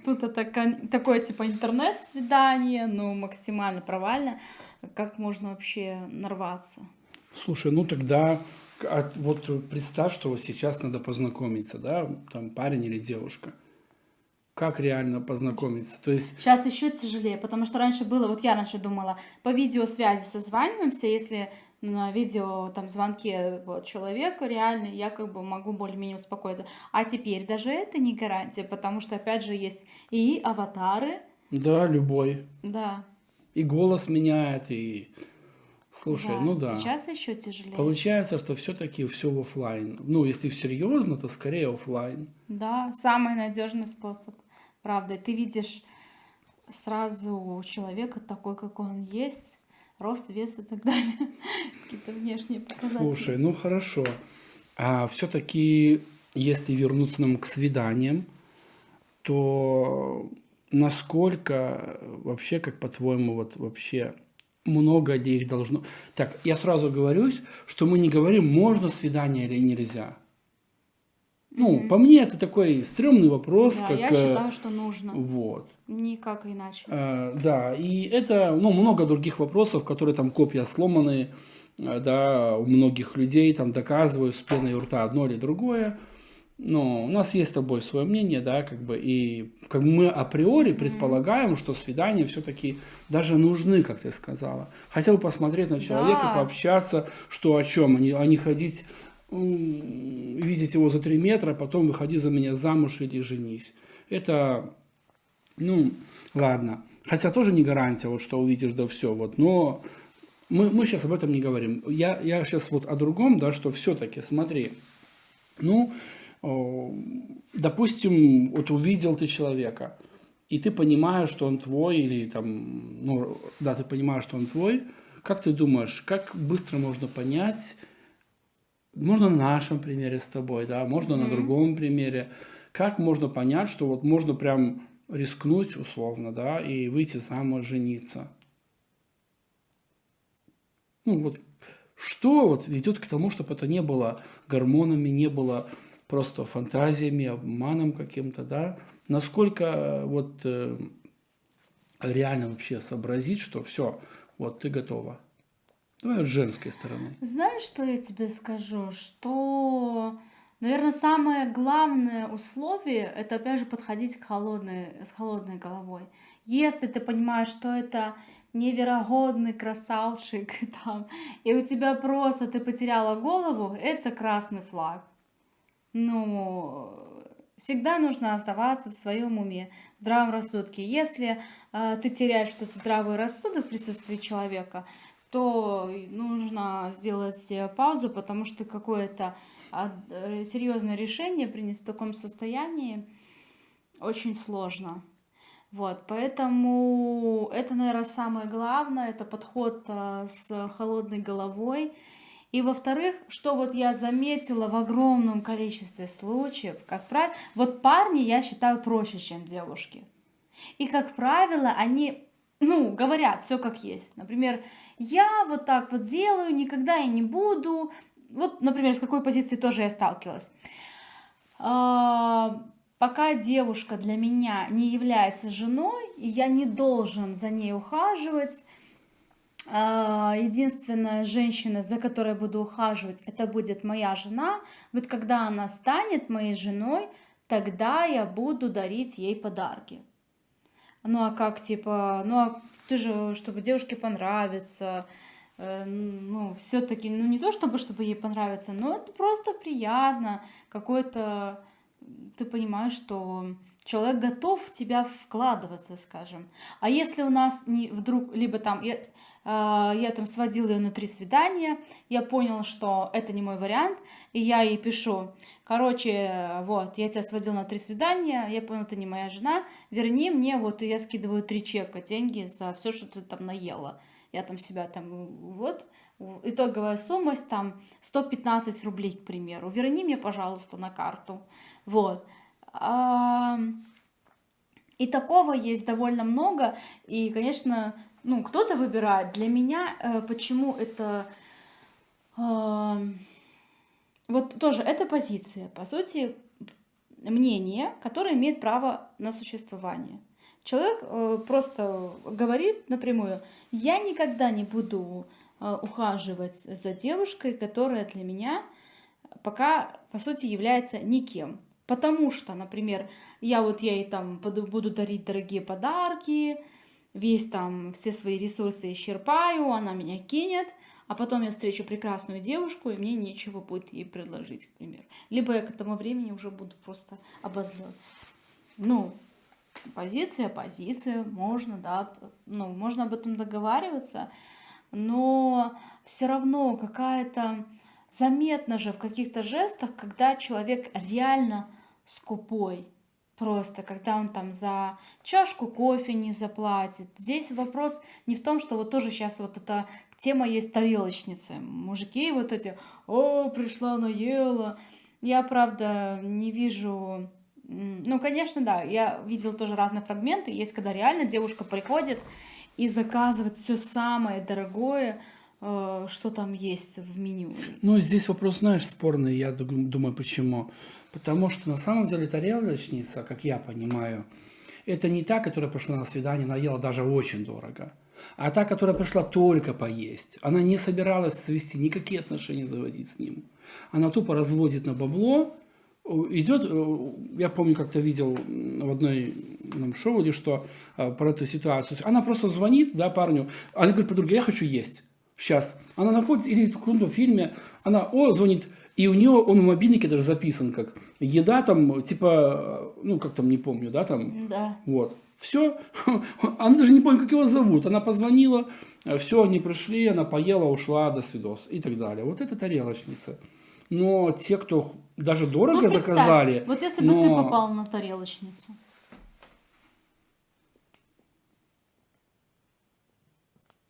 тут это такое типа интернет-свидание, ну, максимально провально. Как можно вообще нарваться? Слушай, ну тогда вот представь, что вот сейчас надо познакомиться, да, там парень или девушка. как реально познакомиться. То есть, Сейчас еще тяжелее, потому что раньше было, вот я раньше думала, по видеосвязи созваниваемся, если на видео там звонке вот человек реальный, я как бы могу более-менее успокоиться. А теперь даже это не гарантия, потому что опять же есть и аватары, да, любой. да, И голос меняет, и... Слушай, ну да, да. сейчас еще тяжелее. Получается, что все-таки все в оффлайн. Ну, если серьезно, то скорее оффлайн. Да, самый надежный способ, правда. Ты видишь сразу человека такой, какой он есть, рост, вес и так далее, какие-то внешние показатели. Слушай, ну хорошо. А все-таки, если вернуться нам к свиданиям, то насколько вообще, как по-твоему, вот вообще много ли их должно... Так, я сразу говорюсь, что мы не говорим, можно свидание или нельзя. Ну, по мне, это такой стрёмный вопрос, Да, как... я считаю, что нужно, Вот. никак иначе. Да, и это, ну, много других вопросов, которые там копья сломаны, да, у многих людей там доказывают с пеной у рта одно или другое. Но у нас есть с тобой свое мнение, да, как бы, и как бы мы априори предполагаем, что свидания все-таки даже нужны, как ты сказала. Хотя бы посмотреть на человека, Да. пообщаться, что о чем, а не ходить, видеть его за 3 метра, потом выходи за меня замуж или женись. Это, ну, ладно. Хотя тоже не гарантия, вот что увидишь, да все, вот, но мы сейчас об этом не говорим. Я сейчас вот о другом, да, что все-таки, смотри, ну, допустим, вот увидел ты человека, и ты понимаешь, что он твой, или там, ну, да, ты понимаешь, что он твой, как ты думаешь, как быстро можно понять, можно на нашем примере с тобой, да, можно на другом примере, как можно понять, что вот можно прям рискнуть условно, да, и выйти замуж, жениться? Ну, вот что вот ведет к тому, чтобы это не было гормонами, не было просто фантазиями, обманом каким-то, да? Насколько вот реально вообще сообразить, что все, вот ты готова? Давай с женской стороны. Знаешь, что я тебе скажу? Что, наверное, самое главное условие — это, опять же, подходить с холодной головой. Если ты понимаешь, что это невероятный красавчик, там, и у тебя просто ты потеряла голову, это красный флаг. Ну, всегда нужно оставаться в своем уме, в здравом рассудке. Если ты теряешь этот здравый рассудок в присутствии человека, то нужно сделать паузу, потому что какое-то серьезное решение принять в таком состоянии очень сложно. Вот, поэтому это, наверное, самое главное, это подход с холодной головой. И во-вторых, что вот я заметила в огромном количестве случаев, как правило, вот парни, я считаю, проще, чем девушки. И, как правило, они, ну, говорят все как есть. Например, я вот так вот делаю, никогда я не буду. Вот, например, с какой позиции тоже я сталкивалась. Пока девушка для меня не является женой, и я не должен за ней ухаживать, единственная женщина, за которой я буду ухаживать, это будет моя жена. Вот когда она станет моей женой, тогда я буду дарить ей подарки. Ну а как, типа, ну а ты же, чтобы девушке понравиться, ну все-таки, ну не то чтобы ей понравиться, но это просто приятно, какой-то, ты понимаешь, что человек готов в тебя вкладываться, скажем. А если у нас не вдруг, либо там, я там сводила ее на 3 свидания, я понял, что это не мой вариант, и я ей пишу, короче, вот, я тебя сводила на 3 свидания, я понял, ты не моя жена, верни мне, вот, и я скидываю 3 чека, деньги за все, что ты там наела. Я там себя там, вот, итоговая сумма там 115 рублей, к примеру, верни мне, пожалуйста, на карту, вот. И такого есть довольно много, и, конечно, ну, кто-то выбирает. Для меня, почему это... Вот тоже это позиция, по сути, мнение, которое имеет право на существование. Человек просто говорит напрямую, я никогда не буду ухаживать за девушкой, которая для меня пока, по сути, является никем. Потому что, например, я ей там буду дарить дорогие подарки, все свои ресурсы исчерпаю, она меня кинет, а потом я встречу прекрасную девушку, и мне нечего будет ей предложить, к примеру. Либо я к этому времени уже буду просто обозлен. Ну, позиция, можно, да, можно об этом договариваться, но все равно какая-то заметно же в каких-то жестах, когда человек реально скупой. Просто, когда он там за чашку кофе не заплатит. Здесь вопрос не в том, что вот тоже сейчас вот эта тема есть тарелочницы. Мужики вот эти, пришла, наела. Я, правда, не вижу... Ну, конечно, да, я видела тоже разные фрагменты. Есть, когда реально девушка приходит и заказывает все самое дорогое, что там есть в меню. Ну, здесь вопрос, знаешь, спорный, я думаю, почему. Потому что на самом деле тарелочница, как я понимаю, это не та, которая пришла на свидание, наела даже очень дорого, а та, которая пришла только поесть. Она не собиралась свести никакие отношения, заводить с ним. Она тупо разводит на бабло, идет, я помню, как-то видел в одном шоу или что, про эту ситуацию. Она просто звонит, да, парню, она говорит подруге, я хочу есть. Сейчас. Она находит, или в каком-то фильме, она, звонит, и у нее, он в мобильнике даже записан как еда там, типа, ну, как там, не помню, да, там. Да. Вот. Все. Она даже не помнит, как его зовут. Она позвонила, все, они пришли, она поела, ушла, до свидос и так далее. Вот это тарелочница. Но те, кто даже дорого представь, заказали... Вот если бы ты попал на тарелочницу.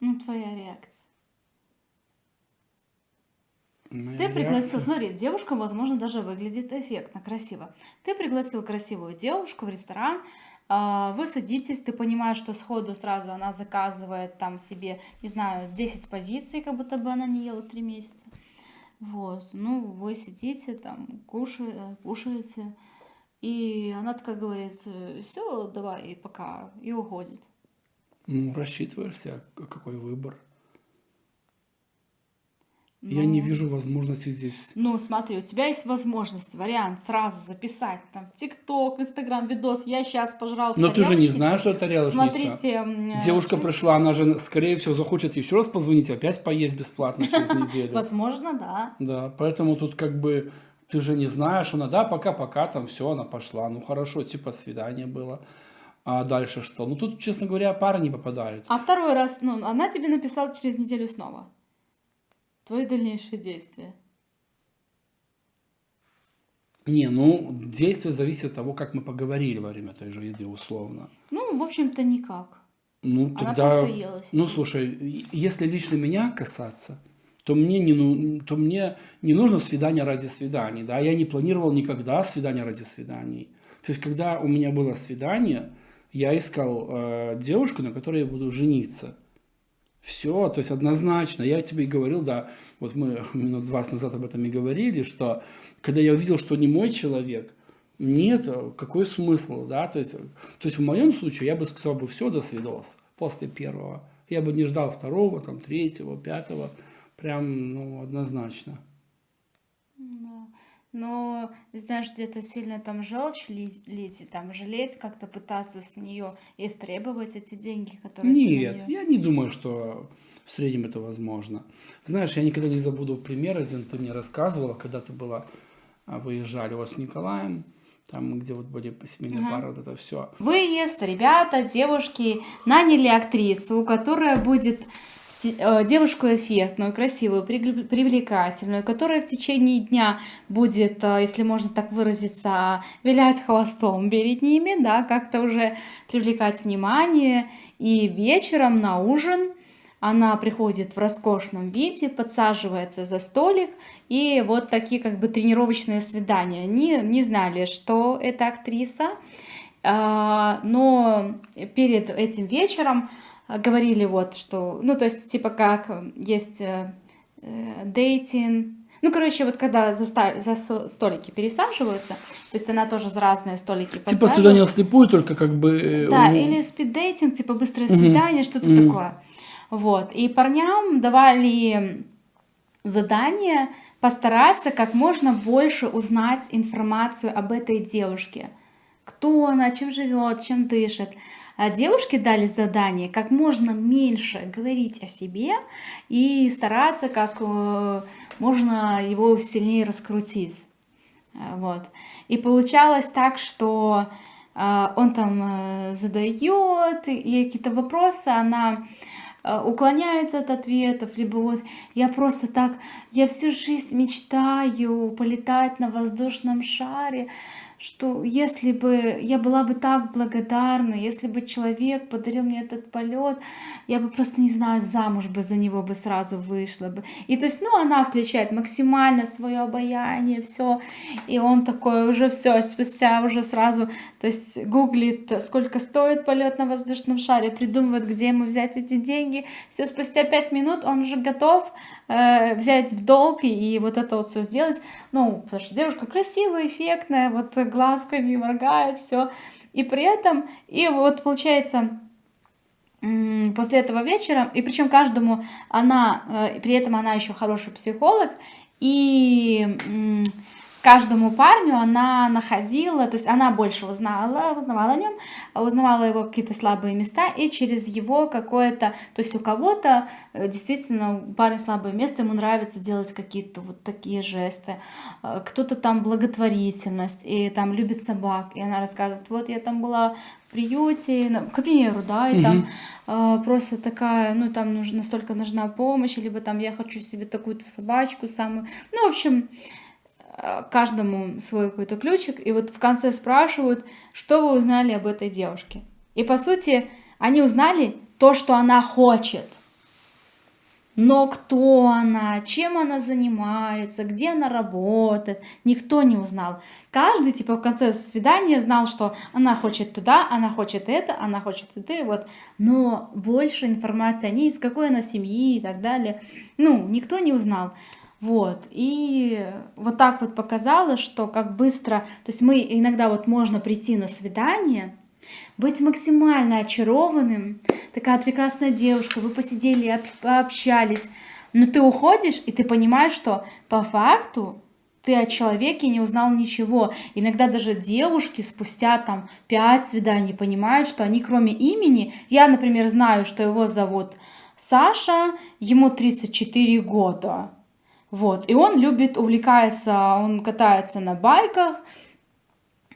Ну, твоя реакция. Ты пригласил, смотри, девушка, возможно, даже выглядит эффектно, красиво. Ты пригласил красивую девушку в ресторан, вы садитесь, ты понимаешь, что сходу сразу она заказывает там себе, не знаю, 10 позиций, как будто бы она не ела 3 месяца. Вот, ну, вы сидите там, кушаете, и она такая говорит, все, давай, и пока, и уходит. Ну, рассчитываешься, какой выбор. Я не вижу возможности здесь. Ну, смотри, у тебя есть возможность, вариант сразу записать там ТикТок, Инстаграм, видос. Я сейчас пожрал с Но ты же не тарелочницы. знаешь, что это тарелочница. Смотрите. Девушка пришла, она же, скорее всего, захочет еще раз позвонить, опять поесть бесплатно через неделю. Возможно, да. Да, поэтому тут как бы ты же не знаешь, она, да, пока-пока, там все, она пошла. Ну, хорошо, типа свидание было. А дальше что? Ну, тут, честно говоря, пары не попадают. А второй раз, она тебе написала через неделю снова. Твои дальнейшие действия. Не, ну, действие зависит от того, как мы поговорили во время той же еды, условно. Ну, в общем-то, никак. Ну, Она тогда... просто ела себе. Ну, слушай, если лично меня касаться, то мне не нужно свидание ради свиданий, да, я не планировал никогда свидание ради свиданий. То есть, когда у меня было свидание, я искал девушку, на которой я буду жениться. Все, то есть однозначно, я тебе и говорил, да, вот мы минут 20 назад об этом и говорили, что когда я увидел, что не мой человек, нет, какой смысл, да, то есть в моем случае я бы сказал бы все, до свидос, после первого, я бы не ждал второго, там, третьего, пятого, прям, ну, однозначно. Да. Но, знаешь, где-то сильно там желчь лить, и там жалеть, как-то пытаться с нее истребовать эти деньги, которые ты на Нет, неё- я не думаю, что в среднем это возможно. Знаешь, я никогда не забуду пример один, ты мне рассказывала, когда ты была, выезжали вот с Николаем, там, где вот были семейные пары, вот это все. Выезд, ребята, девушки наняли актрису, которая будет девушку эффектную, красивую, привлекательную, которая в течение дня будет, если можно так выразиться, вилять хвостом перед ними, да, как-то уже привлекать внимание. И вечером на ужин она приходит в роскошном виде, подсаживается за столик, и вот такие как бы тренировочные свидания. Они не знали, что это актриса, но перед этим вечером говорили вот, что, ну, то есть, типа, как есть дейтинг. Ну, короче, вот когда за столики пересаживаются, то есть она тоже за разные столики подсаживается. Типа свидание вслепую, только как бы... Да, или спиддейтинг, типа быстрое свидание, что-то такое. Вот. И парням давали задание постараться как можно больше узнать информацию об этой девушке. Кто она, чем живет, чем дышит. А девушке дали задание как можно меньше говорить о себе и стараться как можно его сильнее раскрутить. Вот. И получалось так, что он там задает ей какие-то вопросы, она уклоняется от ответов, либо вот я просто так, я всю жизнь мечтаю полетать на воздушном шаре, что если бы я была бы так благодарна, если бы человек подарил мне этот полет, я бы просто, не знаю, замуж бы за него бы сразу вышла бы. И то есть, ну, она включает максимально свое обаяние, все, и он такой уже все, спустя уже сразу, то есть гуглит, сколько стоит полет на воздушном шаре, придумывает, где ему взять эти деньги, все, спустя 5 минут он уже готов взять в долг и вот это вот все сделать, ну, потому что девушка красивая, эффектная, вот глазками моргает, все, и при этом, и вот получается, после этого вечера, и причем каждому она, при этом она еще хороший психолог, и каждому парню она находила, то есть она больше узнавала о нем, узнавала его какие-то слабые места, и через его какое-то, то есть у кого-то действительно у парня слабое место, ему нравится делать какие-то вот такие жесты, кто-то там благотворительность, и там любит собак, и она рассказывает, вот я там была в приюте, к примеру, да, и там просто такая, ну там настолько нужна помощь, либо там я хочу себе такую-то собачку самую, ну в общем, каждому свой какой-то ключик, и вот в конце спрашивают, что вы узнали об этой девушке. И по сути, они узнали то, что она хочет. Но кто она, чем она занимается, где она работает, никто не узнал. Каждый, типа, в конце свидания знал, что она хочет туда, она хочет это, она хочет это, вот. Но больше информации о ней, из какой она семьи и так далее, ну, никто не узнал. Вот, и вот так вот показала, что как быстро, то есть мы иногда вот можно прийти на свидание, быть максимально очарованным, такая прекрасная девушка, вы посидели, пообщались, но ты уходишь, и ты понимаешь, что по факту ты о человеке не узнал ничего. Иногда даже девушки спустя там 5 свиданий понимают, что они кроме имени, я, например, знаю, что его зовут Саша, ему 34 года. Вот, и он любит, увлекается, он катается на байках,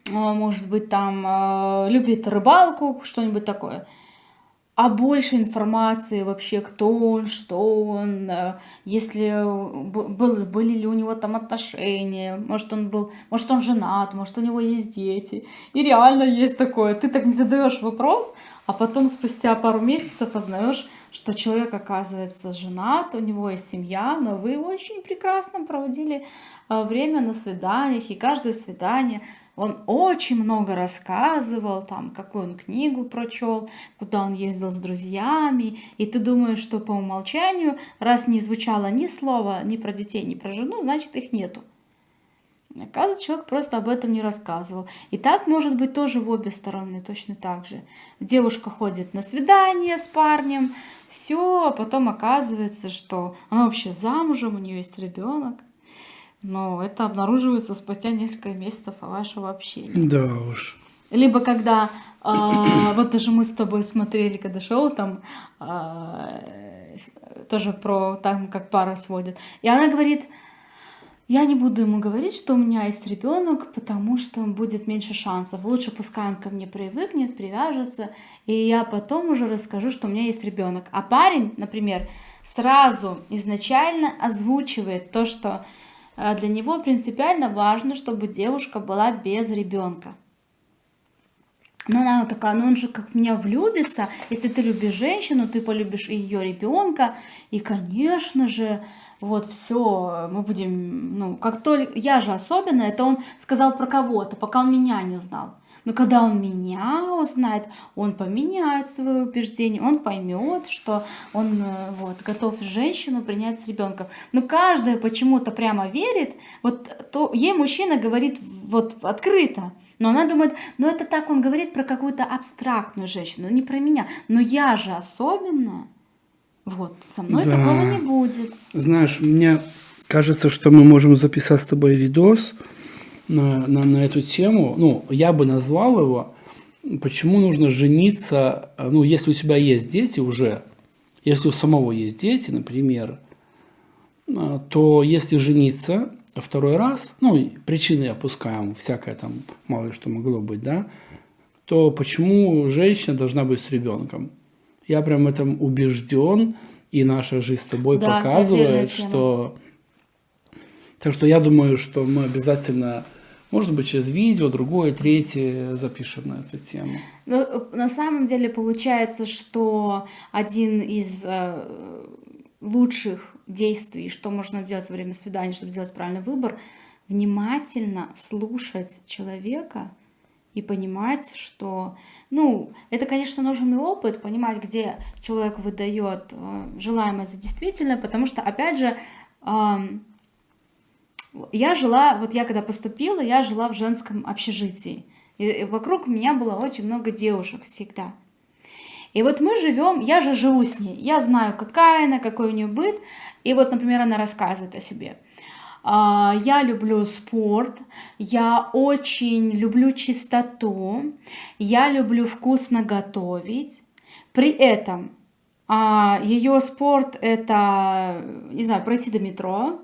может быть, там любит рыбалку, что-нибудь такое. А больше информации вообще, кто он, что он, если были ли у него там отношения, может он женат, может у него есть дети. И реально есть такое. Ты так не задаешь вопрос, а потом спустя пару месяцев узнаешь, что человек оказывается женат, у него есть семья, но вы очень прекрасно проводили время на свиданиях, и каждое свидание он очень много рассказывал, там, какую он книгу прочел, куда он ездил с друзьями, и ты думаешь, что по умолчанию, раз не звучало ни слова ни про детей, ни про жену, значит их нету. Оказывается, человек просто об этом не рассказывал. И так может быть тоже в обе стороны, точно так же. Девушка ходит на свидание с парнем, все, а потом оказывается, что она вообще замужем, у нее есть ребенок. Но это обнаруживается спустя несколько месяцев вашего общения. Да уж. Либо когда, вот даже мы с тобой смотрели, когда шоу там, тоже про там, как пара сводит. И она говорит, я не буду ему говорить, что у меня есть ребенок, потому что будет меньше шансов. Лучше пускай он ко мне привыкнет, привяжется, и я потом уже расскажу, что у меня есть ребенок. А парень, например, сразу изначально озвучивает то, что для него принципиально важно, чтобы девушка была без ребенка. Но она такая, ну он же как в меня влюбится, если ты любишь женщину, ты полюбишь и ее ребенка, и, конечно же, вот все, мы будем, ну, как только, я же особенно, это он сказал про кого-то, пока он меня не знал. Но когда он меня узнает, он поменяет свое убеждение, он поймет, что он вот, готов женщину принять с ребенком. Но каждая почему-то прямо верит, вот то, ей мужчина говорит вот открыто, но она думает, ну это так он говорит про какую-то абстрактную женщину, не про меня. Но я же особенная, вот, со мной такого не будет. Знаешь, у меня кажется, что мы можем записать с тобой видос на эту тему. Ну, я бы назвал его «Почему нужно жениться, ну, если у тебя есть дети уже, если у самого есть дети, например, то если жениться второй раз, ну, причины опускаем, всякое там, мало ли что могло быть, да, то почему женщина должна быть с ребенком? Я прям в этом убежден, и наша жизнь с тобой Да, это отдельная показывает, тема. что... Так что я думаю, что мы обязательно, может быть, через видео, другое, третье запишем на эту тему. Но на самом деле получается, что один из лучших действий, что можно делать во время свидания, чтобы сделать правильный выбор, внимательно слушать человека и понимать, что, ну, это, конечно, нужен и опыт, понимать, где человек выдает желаемое за действительное, потому что, опять же, я жила, вот я когда поступила, я жила в женском общежитии. И вокруг меня было очень много девушек всегда. И вот мы живем, я же живу с ней, я знаю, какая она, какой у нее быт. И вот, например, она рассказывает о себе. Я люблю спорт, я очень люблю чистоту, я люблю вкусно готовить. При этом ее спорт — это, не знаю, пройти до метро.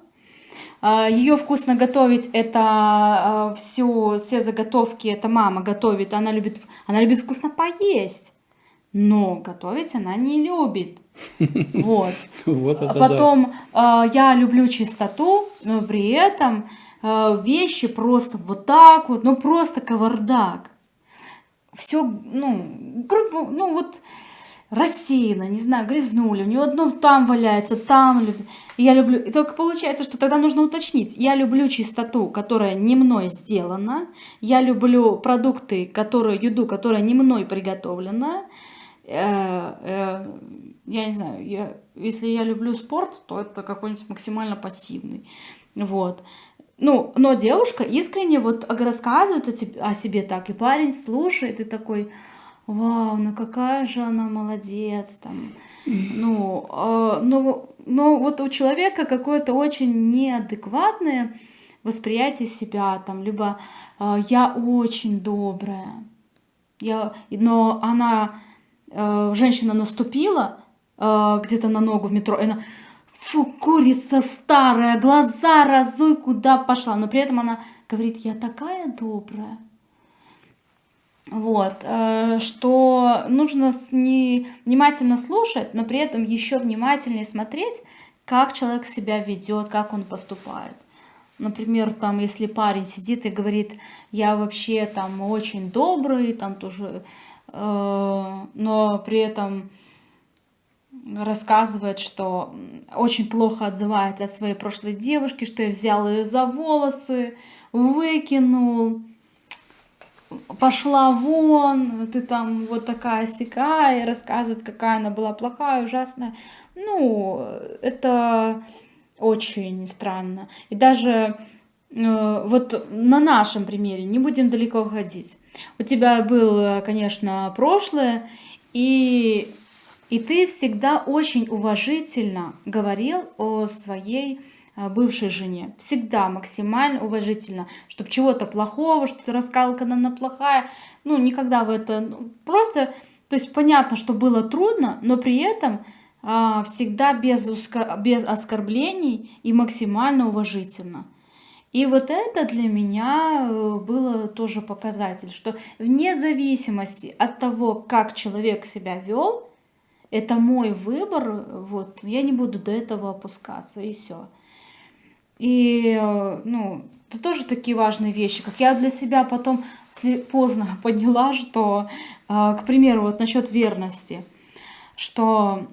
Ее вкусно готовить — это все заготовки, это мама готовит, она любит вкусно поесть, но готовить она не любит. Вот. Вот это да. Потом я люблю чистоту, но при этом вещи просто вот так вот, ну просто кавардак. Все, ну, грубо, ну вот рассеяно, не знаю, грязнули, у нее одно там валяется, там. Я люблю, и только получается, что тогда нужно уточнить. Я люблю чистоту, которая не мной сделана. Я люблю продукты, еду, которая не мной приготовлена. Я не знаю, если я люблю спорт, то это какой-нибудь максимально пассивный. Вот. Ну, но девушка искренне вот рассказывает о себе так, и парень слушает и такой: вау, ну какая же она молодец, там. Ну, вот у человека какое-то очень неадекватное восприятие себя, там, либо я очень добрая, но она, женщина наступила где-то на ногу в метро, и она: фу, курица старая, глаза разуй, куда пошла. Но при этом она говорит: я такая добрая. Вот, что нужно внимательно слушать, но при этом еще внимательнее смотреть, как человек себя ведет, как он поступает. Например, там, если парень сидит и говорит: я вообще там очень добрый, там тоже, но при этом рассказывает, что очень плохо отзывается о своей прошлой девушке, что я взял ее за волосы, выкинул, пошла вон, ты там вот такая сякая, и рассказывает, какая она была плохая, ужасная. Ну, это очень странно. И даже вот на нашем примере, не будем далеко ходить. У тебя было, конечно, прошлое, и ты всегда очень уважительно говорил о своей бывшей жене. Всегда максимально уважительно, чтобы чего-то плохого, что ты рассказал, когда она плохая. Ну, никогда в это... Просто, то есть понятно, что было трудно, но при этом всегда без оскорблений и максимально уважительно. И вот это для меня было тоже показатель, что вне зависимости от того, как человек себя вел, это мой выбор, вот, я не буду до этого опускаться, и все. И, ну, это тоже такие важные вещи, как я для себя потом поздно поняла, что, к примеру, вот насчет верности, что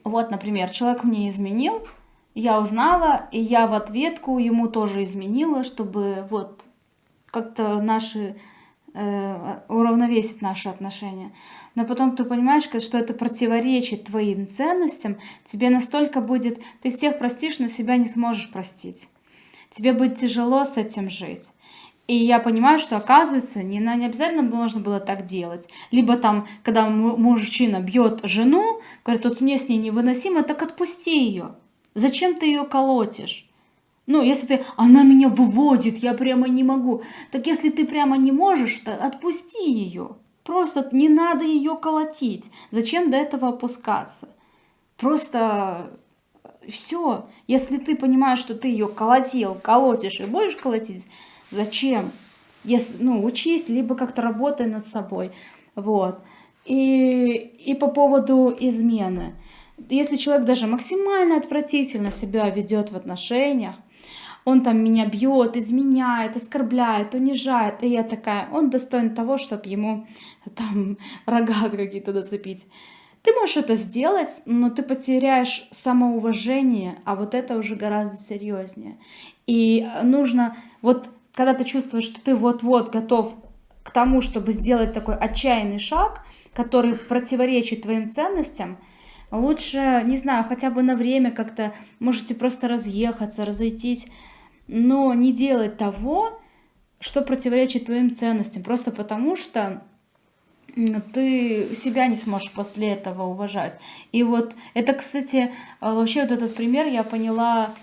вот, например, человек мне изменил, я узнала, и я в ответку ему тоже изменила, чтобы вот как-то уравновесить наши отношения. Но потом ты понимаешь, что это противоречит твоим ценностям, тебе настолько будет... Ты всех простишь, но себя не сможешь простить. Тебе будет тяжело с этим жить. И я понимаю, что, оказывается, не обязательно нужно было так делать. Либо там, когда мужчина бьет жену, говорит: вот мне с ней невыносимо, так отпусти ее. Зачем ты ее колотишь? Ну, если ты, она меня выводит, я прямо не могу. Так если ты прямо не можешь, то отпусти ее. Просто не надо ее колотить. Зачем до этого опускаться? Просто все. Если ты понимаешь, что ты ее колотил, колотишь и будешь колотить, зачем? Если, ну, учись, либо как-то работай над собой. Вот. И по поводу измены. Если человек даже максимально отвратительно себя ведет в отношениях, он там меня бьет, изменяет, оскорбляет, унижает, и я такая, он достоин того, чтобы ему там рога какие-то доцепить. Ты можешь это сделать, но ты потеряешь самоуважение, а вот это уже гораздо серьезнее. И нужно, вот когда ты чувствуешь, что ты вот-вот готов к тому, чтобы сделать такой отчаянный шаг, который противоречит твоим ценностям, лучше, не знаю, хотя бы на время как-то можете просто разъехаться, разойтись, но не делать того, что противоречит твоим ценностям, просто потому что ты себя не сможешь после этого уважать. И вот это, кстати, вообще вот этот пример я поняла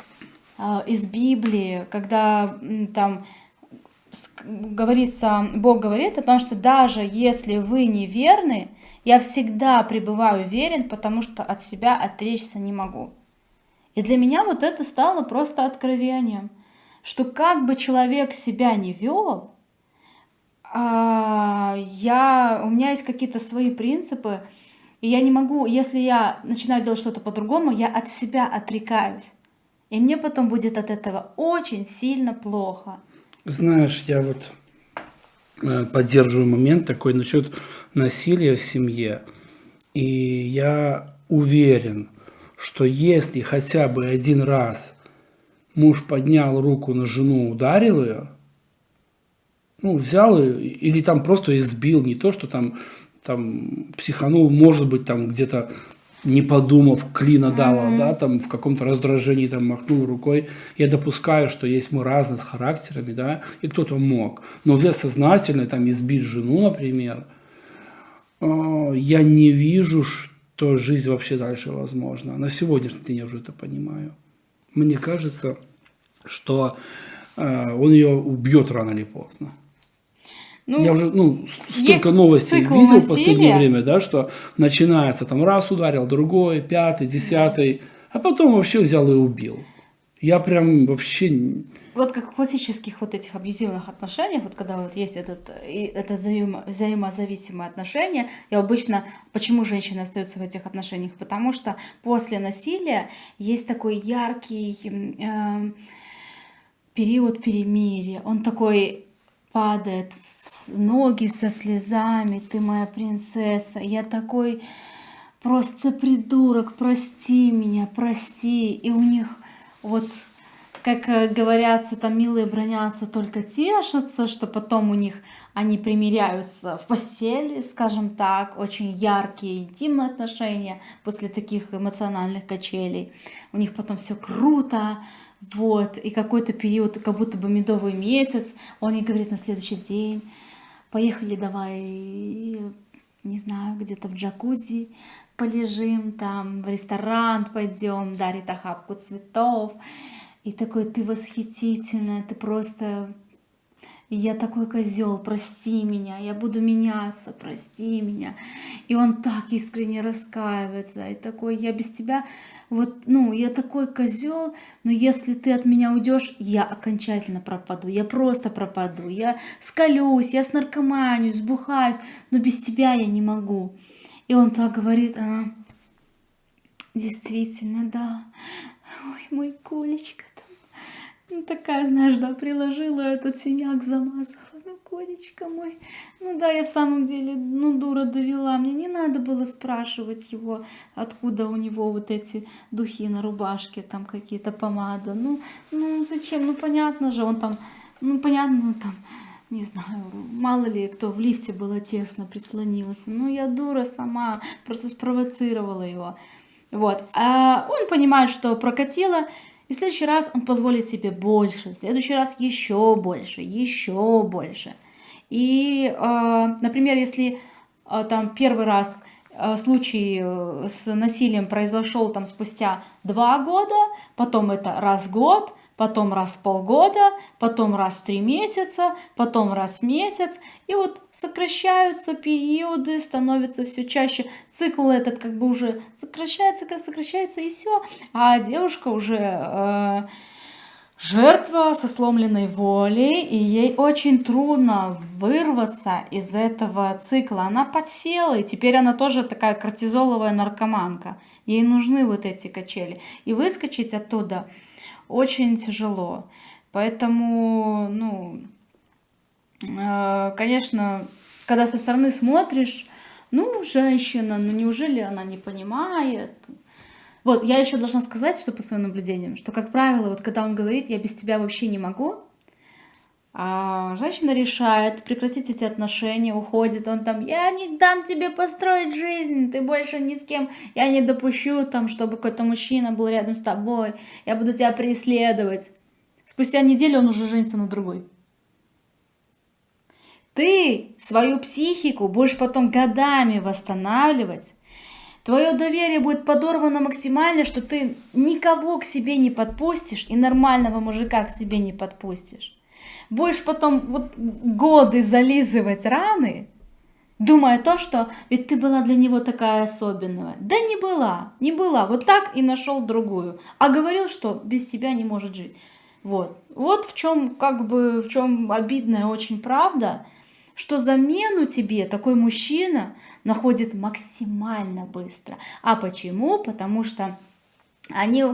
из Библии, когда там говорится, Бог говорит о том, что даже если вы неверны, я всегда пребываю верен, потому что от себя отречься не могу. И для меня вот это стало просто откровением, что как бы человек себя не вел, у меня есть какие-то свои принципы, и я не могу, если я начинаю делать что-то по-другому, я от себя отрекаюсь. И мне потом будет от этого очень сильно плохо. Знаешь, я вот поддерживаю момент такой насчет насилия в семье. И я уверен, что если хотя бы один раз муж поднял руку на жену, ударил ее, ну, взял ее, или там просто избил, не то, что там психанул, может быть, там где-то не подумав, клина дала, да, там в каком-то раздражении там махнул рукой. Я допускаю, что есть мы разные с характерами, да, и кто-то мог. Но взять сознательно, там, избить жену, например, я не вижу, что жизнь вообще дальше возможна. На сегодняшний день я уже это понимаю. Мне кажется, что он ее убьет рано или поздно. Ну, я уже есть столько новостей цикл видел в последнее насилия. время, да, что начинается там раз ударил, другой, пятый, десятый, а потом вообще взял и убил. Я прям вообще... Вот как в классических вот этих абьюзивных отношениях, вот когда вот есть это взаимозависимое отношение, и обычно, почему женщины остаются в этих отношениях? Потому что после насилия есть такой яркий период перемирия. Он такой падает в ноги со слезами, ты моя принцесса, я такой просто придурок, прости меня, прости. И у них вот, как говорятся, там милые бронятся, только тешатся, что потом у них они примиряются в постели, скажем так, очень яркие, интимные отношения после таких эмоциональных качелей. У них потом все круто, вот, и какой-то период, как будто бы медовый месяц, он ей говорит на следующий день: поехали давай, не знаю, где-то в джакузи полежим, там в ресторан пойдем, дарит охапку цветов. И такой: ты восхитительная, ты просто... Я такой козел, прости меня, я буду меняться, прости меня. И он так искренне раскаивается, и такой: я без тебя, вот, ну, я такой козел, но если ты от меня уйдешь, я окончательно пропаду, я просто пропаду, я скалюсь, я снаркоманюсь, сбухаюсь, но без тебя я не могу. И он так говорит, она: действительно, да, ой, мой Колечка. Ну, такая, знаешь, да, приложила этот синяк, замазала. Ну, Колечка мой. Ну да, я в самом деле, ну, дура довела. Мне не надо было спрашивать его, откуда у него вот эти духи на рубашке, там какие-то помада. Ну зачем? Ну, понятно же, он там, ну, понятно, там, не знаю, мало ли кто в лифте было тесно, прислонился. Ну, я дура сама, просто спровоцировала его. Вот. А он понимает, что прокатило. И в следующий раз он позволит себе больше, в следующий раз еще больше, еще больше. И, например, если там первый раз случай с насилием произошел там спустя 2 года, потом это раз в год, потом раз в полгода, потом раз в 3 месяца, потом раз в месяц. И вот сокращаются периоды, становится все чаще. Цикл этот как бы уже сокращается и все. А девушка уже жертва со сломленной волей, и ей очень трудно вырваться из этого цикла. Она подсела, и теперь она тоже такая кортизоловая наркоманка. Ей нужны вот эти качели. И выскочить оттуда очень тяжело. Поэтому, ну, конечно, когда со стороны смотришь, ну, женщина, ну неужели она не понимает? Вот, я еще должна сказать, что по своим наблюдениям, что, как правило, вот когда он говорит, я без тебя вообще не могу, а женщина решает прекратить эти отношения, уходит, он там, я не дам тебе построить жизнь, ты больше ни с кем, я не допущу там, чтобы какой-то мужчина был рядом с тобой, я буду тебя преследовать. Спустя неделю он уже женится на другой. Ты свою психику будешь потом годами восстанавливать. Твое доверие будет подорвано максимально, что ты никого к себе не подпустишь и нормального мужика к себе не подпустишь. Будешь потом вот годы зализывать раны, думая то, что ведь ты была для него такая особенная. Да не была, не была. Вот так и нашел другую. А говорил, что без тебя не может жить. Вот в чем как бы в чем обидная очень правда, что замену тебе такой мужчина находит максимально быстро. А почему? Потому что они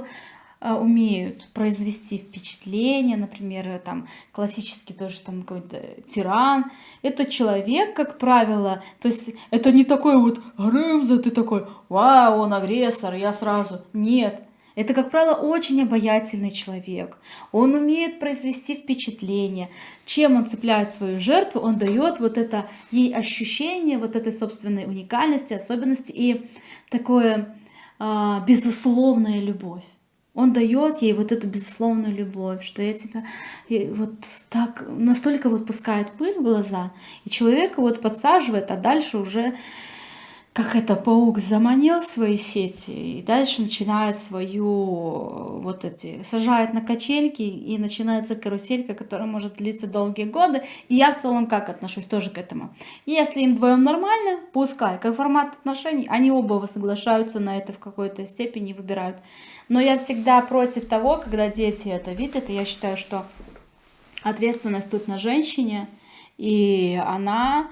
умеют произвести впечатление, например, там классический тоже там какой-то тиран. Это человек, как правило, то есть это не такой вот Грымза, ты такой, вау, он агрессор, я сразу. Нет, это, как правило, очень обаятельный человек. Он умеет произвести впечатление. Чем он цепляет свою жертву, он дает вот это ей ощущение вот этой собственной уникальности, особенности и такое безусловная любовь. Он дает ей вот эту безусловную любовь, что я тебя вот так настолько вот пускает пыль в глаза, и человека вот подсаживает, а дальше уже как это паук заманил в свои сети, и дальше начинает свою, вот эти, сажает на качельки, и начинается каруселька, которая может длиться долгие годы. И я в целом как отношусь тоже к этому. Если им вдвоем нормально, пускай, как формат отношений, они оба соглашаются на это в какой-то степени, выбирают. Но я всегда против того, когда дети это видят, и я считаю, что ответственность тут на женщине, и она...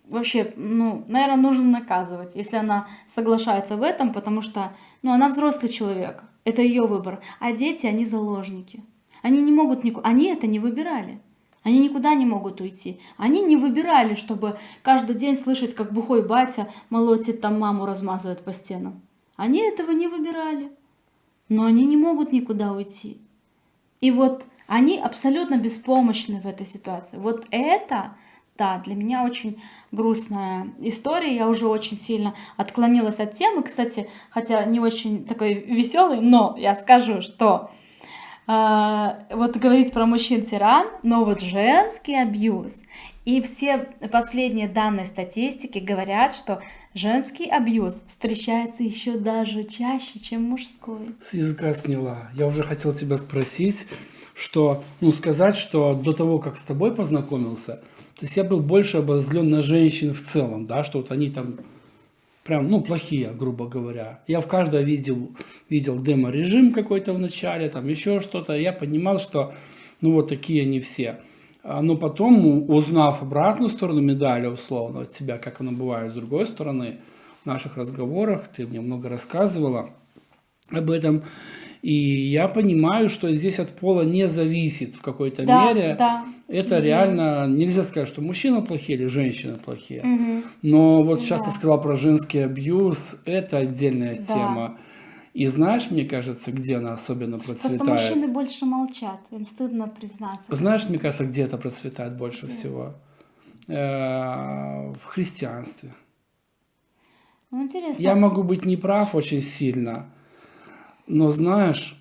вообще, ну, наверное, нужно наказывать, если она соглашается в этом, потому что, ну, она взрослый человек, это ее выбор, а дети, они заложники, они не могут никуда, они это не выбирали, они никуда не могут уйти, они не выбирали, чтобы каждый день слышать, как бухой батя молотит там маму, размазывает по стенам, они этого не выбирали, но они не могут никуда уйти, и вот они абсолютно беспомощны в этой ситуации, вот это... Да, для меня очень грустная история. Я уже очень сильно отклонилась от темы. Кстати, хотя не очень такой веселый, но я скажу, что вот говорить про мужчин-тиран, но вот женский абьюз. И все последние данные статистики говорят, что женский абьюз встречается еще даже чаще, чем мужской. С языка сняла. Я уже хотел тебя спросить, что, ну, сказать, что до того, как с тобой познакомился, то есть я был больше обозлен на женщин в целом, да, что вот они там прям, ну, плохие, грубо говоря. Я в каждой видел демо-режим какой-то в начале, там еще что-то. Я понимал, что, ну, вот такие они все. Но потом, узнав обратную сторону медали, условно, от тебя, как оно бывает с другой стороны, в наших разговорах, ты мне много рассказывала об этом, и я понимаю, что здесь от пола не зависит в какой-то мере. Да. Это реально, нельзя сказать, что мужчины плохие или женщины плохие. Но вот сейчас ты сказала про женский абьюз, это отдельная тема. И знаешь, мне кажется, где она особенно процветает? Просто мужчины больше молчат, им стыдно признаться. Знаешь, мне кажется, где это процветает больше всего? В христианстве. Ну, интересно. Я могу быть неправ очень сильно, но знаешь,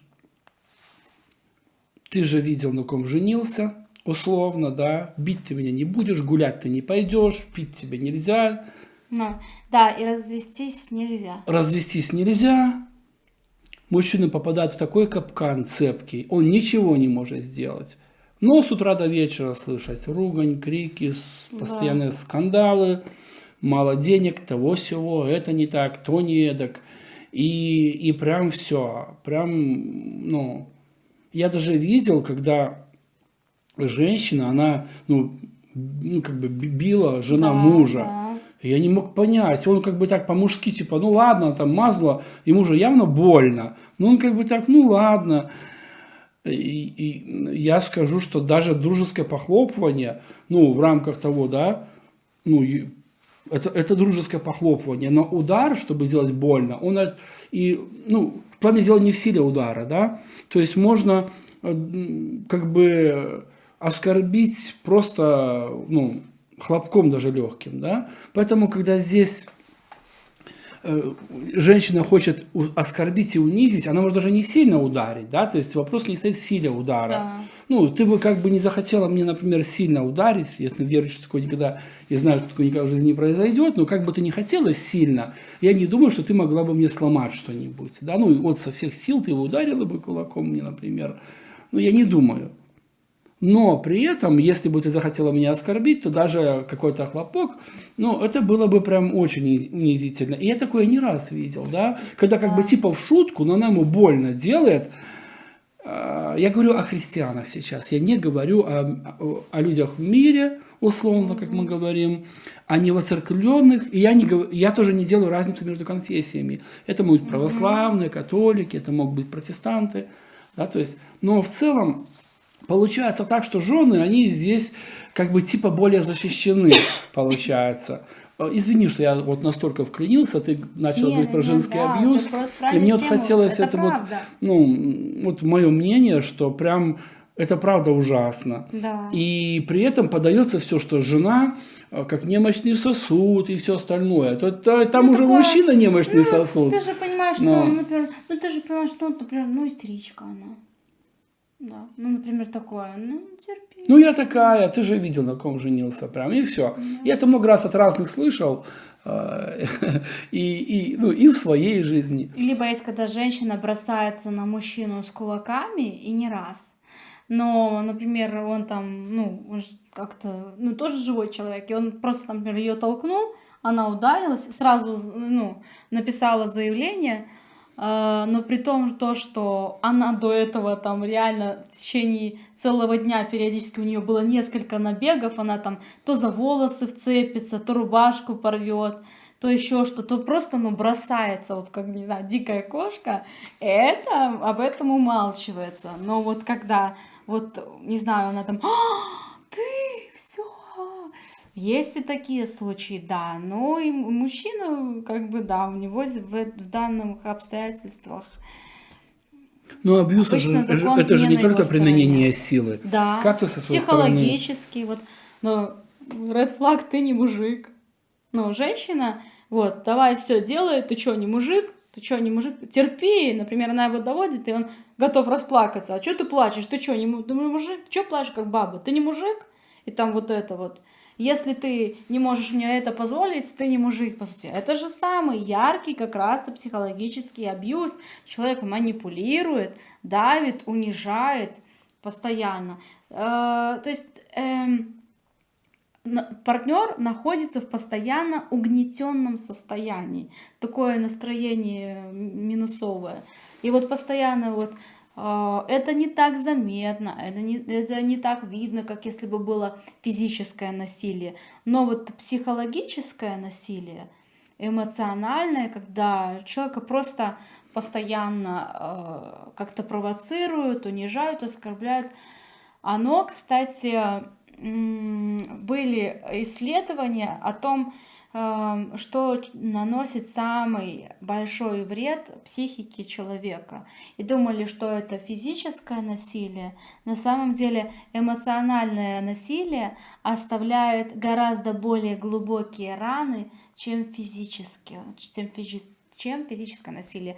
ты же видел, на ком женился, условно, да, бить ты меня не будешь, гулять ты не пойдешь, пить тебе нельзя, Ну, да, и развестись нельзя. Развестись нельзя. Мужчина попадает в такой капкан цепкий, он ничего не может сделать. Но с утра до вечера слышать ругань, крики, Да. постоянные скандалы, мало денег, того всего, это не так, то не эдак. И прям все, прям, ну, я даже видел, когда женщина, она, как бы била жена Да, мужа. да. Я не мог понять. Он как бы так по-мужски, типа, ну ладно, там мазала, ему же явно больно. Но он как бы так, ну ладно. И я скажу, что даже дружеское похлопывание, ну, в рамках того, да, ну, это дружеское похлопывание. Но удар, чтобы сделать больно, плане дела не в силе удара, да. То есть можно как бы оскорбить просто, ну, хлопком даже легким, да. Поэтому, когда здесь женщина хочет оскорбить и унизить, она может даже не сильно ударить, да, то есть вопрос не стоит в силе удара. Да. Ну, ты бы как бы не захотела мне, например, сильно ударить, если веришь, что такое никогда, и знаю, что такое никогда в жизни не произойдет, но как бы ты не хотела сильно, я не думаю, что ты могла бы мне сломать что-нибудь, да, ну, вот со всех сил ты его ударила бы кулаком мне, например, ну, я не думаю. Но при этом, если бы ты захотела меня оскорбить, то даже какой-то хлопок, ну, это было бы прям очень унизительно. И я такое не раз видел, да, когда как бы типа в шутку, но она ему больно делает. Я говорю о христианах сейчас, я не говорю о людях в мире, условно, как мы говорим, о невоцерквленных. И я тоже не делаю разницы между конфессиями. Это могут быть православные, католики, это могут быть протестанты, да, то есть, но в целом получается так, что жены, они здесь как бы типа более защищены, получается. Извини, что я вот настолько вклинился, ты начал Не, говорить про не, женский да, ты абьюз, просто и правильную мне вот тему, хотелось это это вот, правда. ну, вот мое мнение, что прям это правда ужасно. Да. И при этом подается все, что жена как немощный сосуд и все остальное. Там Ну, уже такое, мужчина немощный ну, сосуд. ты же понимаешь, что, Но... например, ну, ты же понимаешь, что, например, ну, истеричка она. Да, ну, например, такое, ну, терпи. Ну, я такая, ты же видел, на ком женился прям, и все. Я это много раз от разных слышал, и в своей жизни. Либо есть, когда женщина бросается на мужчину с кулаками, и не раз. Но, например, он там, ну, он же как-то, ну, тоже живой человек, и он просто, там, например, ее толкнул, она ударилась, сразу, ну, написала заявление, но при том, то, что она до этого там реально в течение целого дня периодически у нее было несколько набегов, она там то за волосы вцепится, то рубашку порвет, то еще что, то просто, ну, бросается, вот как, не знаю, дикая кошка, это, об этом умалчивается. Но вот когда, вот, не знаю, она там, ты, все. Есть и такие случаи, да, но и мужчина, как бы, да, у него в данных обстоятельствах Но абьюз обычно закон это же не не на его только применение стороне. силы. Да, Как ты со своей стороны... психологически, вот, но red flag, ты не мужик. Но женщина, вот, давай все делай, ты чё, не мужик? Ты чё, не мужик? Терпи, например, она его доводит, и он готов расплакаться. А чё ты плачешь? Ты чё, не мужик? Чё плачешь, как баба? Ты не мужик? И там вот это вот. Если ты не можешь мне это позволить, ты не мужик, по сути. Это же самый яркий как раз-то психологический абьюз. Человек манипулирует, давит, унижает постоянно. То есть партнер находится в постоянно угнетенном состоянии. Такое настроение минусовое. И вот постоянно вот это не так заметно, это не так видно, как если бы было физическое насилие. Но вот психологическое насилие, эмоциональное, когда человека просто постоянно как-то провоцируют, унижают, оскорбляют, оно, кстати, были исследования о том, что наносит самый большой вред психике человека. И думали, что это физическое насилие. На самом деле эмоциональное насилие оставляет гораздо более глубокие раны, чем физическое насилие.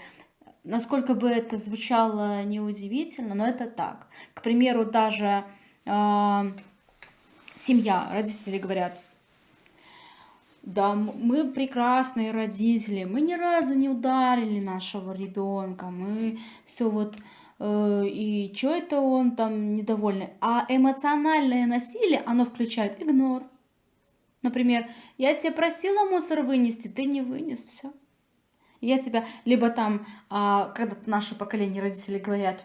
Насколько бы это звучало неудивительно, но это так. К примеру, даже семья, родители говорят: Да, мы прекрасные родители, мы ни разу не ударили нашего ребенка, мы все вот, и что это он там недовольный. А эмоциональное насилие, оно включает игнор. Например, я тебя просила мусор вынести, ты не вынес, все. Я тебя, либо там, когда наше поколение родителей говорят,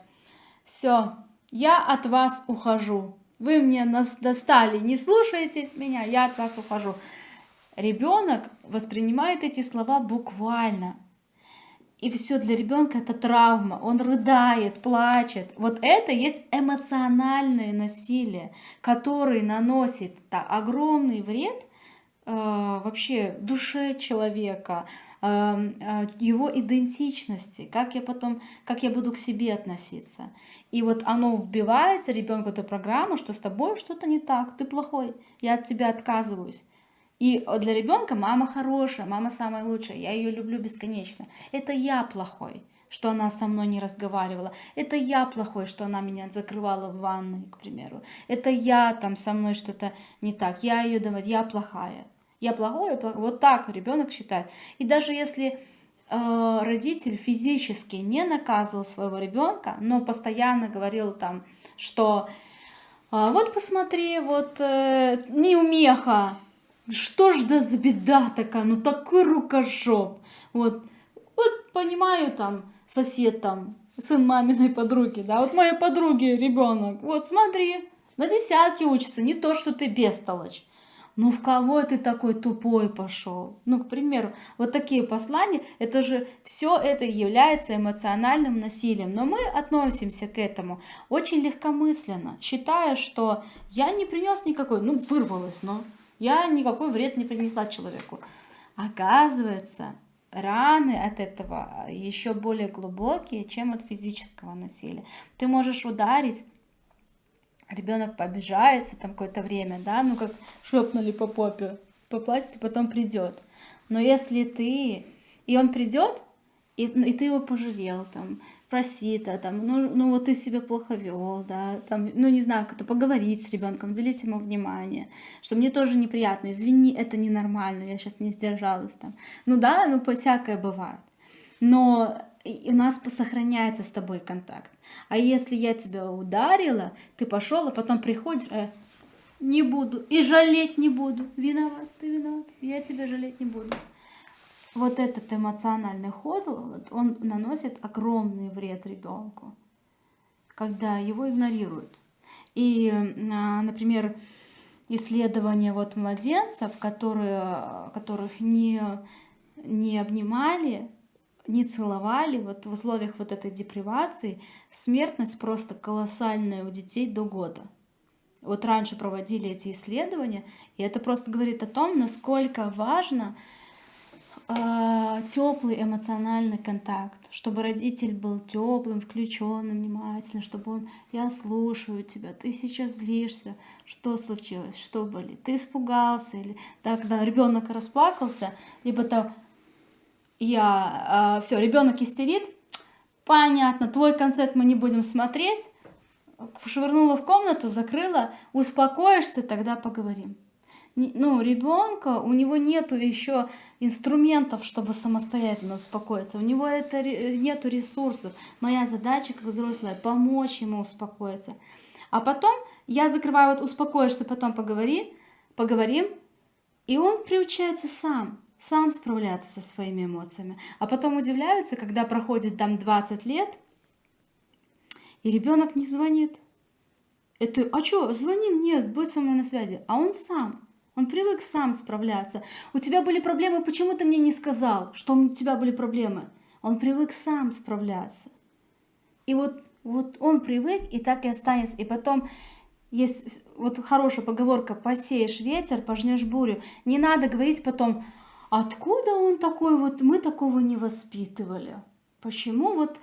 все, я от вас ухожу, вы мне нас достали, не слушаетесь меня, я от вас ухожу. Ребенок воспринимает эти слова буквально. И все для ребенка это травма. Он рыдает, плачет. Вот это есть эмоциональное насилие, которое наносит огромный вред вообще душе человека, его идентичности, как я буду к себе относиться. И вот оно вбивается ребенку эту программу, что с тобой что-то не так, ты плохой, я от тебя отказываюсь. И для ребенка мама хорошая, мама самая лучшая, я ее люблю бесконечно. Это я плохой, что она со мной не разговаривала. Это я плохой, что она меня закрывала в ванной, к примеру. Это я там со мной что-то не так. Я ее давать, я плохая. Я плохой, я плохой. Вот так ребенок считает. И даже если родитель физически не наказывал своего ребенка, но постоянно говорил там, что вот посмотри, вот неумеха, что ж да за беда такая, ну такой рукожоп. Вот понимаю там сосед там, сын маминой подруги, да, вот моей подруги ребенок, вот смотри, на десятки учится, не то, что ты бестолочь. Ну в кого ты такой тупой пошел? Ну, к примеру, вот такие послания, это же все это является эмоциональным насилием. Но мы относимся к этому очень легкомысленно, считая, что я не принес никакой, ну, вырвалась, но я никакой вред не принесла человеку. Оказывается, раны от этого еще более глубокие, чем от физического насилия. Ты можешь ударить, ребенок побежается там какое-то время, да, ну как шлепнули по попе, поплачет и потом придет. Но если и он придет, и ты его пожалел, там, просит, там, ну вот ты себя плохо вел, да, там, ну не знаю, как-то поговорить с ребенком, уделить ему внимание, что мне тоже неприятно, извини, это ненормально, я сейчас не сдержалась там. Ну да, ну всякое бывает. Но у нас сохраняется с тобой контакт. А если я тебя ударила, ты пошел, а потом приходишь, не буду, и жалеть не буду. Виноват, ты виноват, я тебя жалеть не буду. Вот этот эмоциональный ход, он наносит огромный вред ребенку, когда его игнорируют. И, например, исследования вот младенцев, которых не обнимали, не целовали, вот в условиях вот этой депривации смертность просто колоссальная у детей до года. Вот раньше проводили эти исследования, и это просто говорит о том, насколько важно теплый эмоциональный контакт, чтобы родитель был теплым, включенным, внимательным, чтобы он, я слушаю тебя, ты сейчас злишься, что случилось, что болит, ты испугался, или да, когда ребенок расплакался, либо там все, ребенок истерит, понятно, твой концерт мы не будем смотреть, швырнула в комнату, закрыла, успокоишься, тогда поговорим. Ну, ребенка, у него нету еще инструментов, чтобы самостоятельно успокоиться. У него нету ресурсов. Моя задача, как взрослая, помочь ему успокоиться. А потом я закрываю, вот успокоишься, потом поговорим, и он приучается сам справляться со своими эмоциями. А потом удивляются, когда проходит там 20 лет, и ребенок не звонит. Это, а что, звоним? Нет, будь со мной на связи. А он сам. Он привык сам справляться. У тебя были проблемы, почему ты мне не сказал, что у тебя были проблемы? Он привык сам справляться. И вот он привык, и так и останется. И потом есть вот хорошая поговорка: посеешь ветер, пожнешь бурю. Не надо говорить потом, откуда он такой, вот мы такого не воспитывали. Почему вот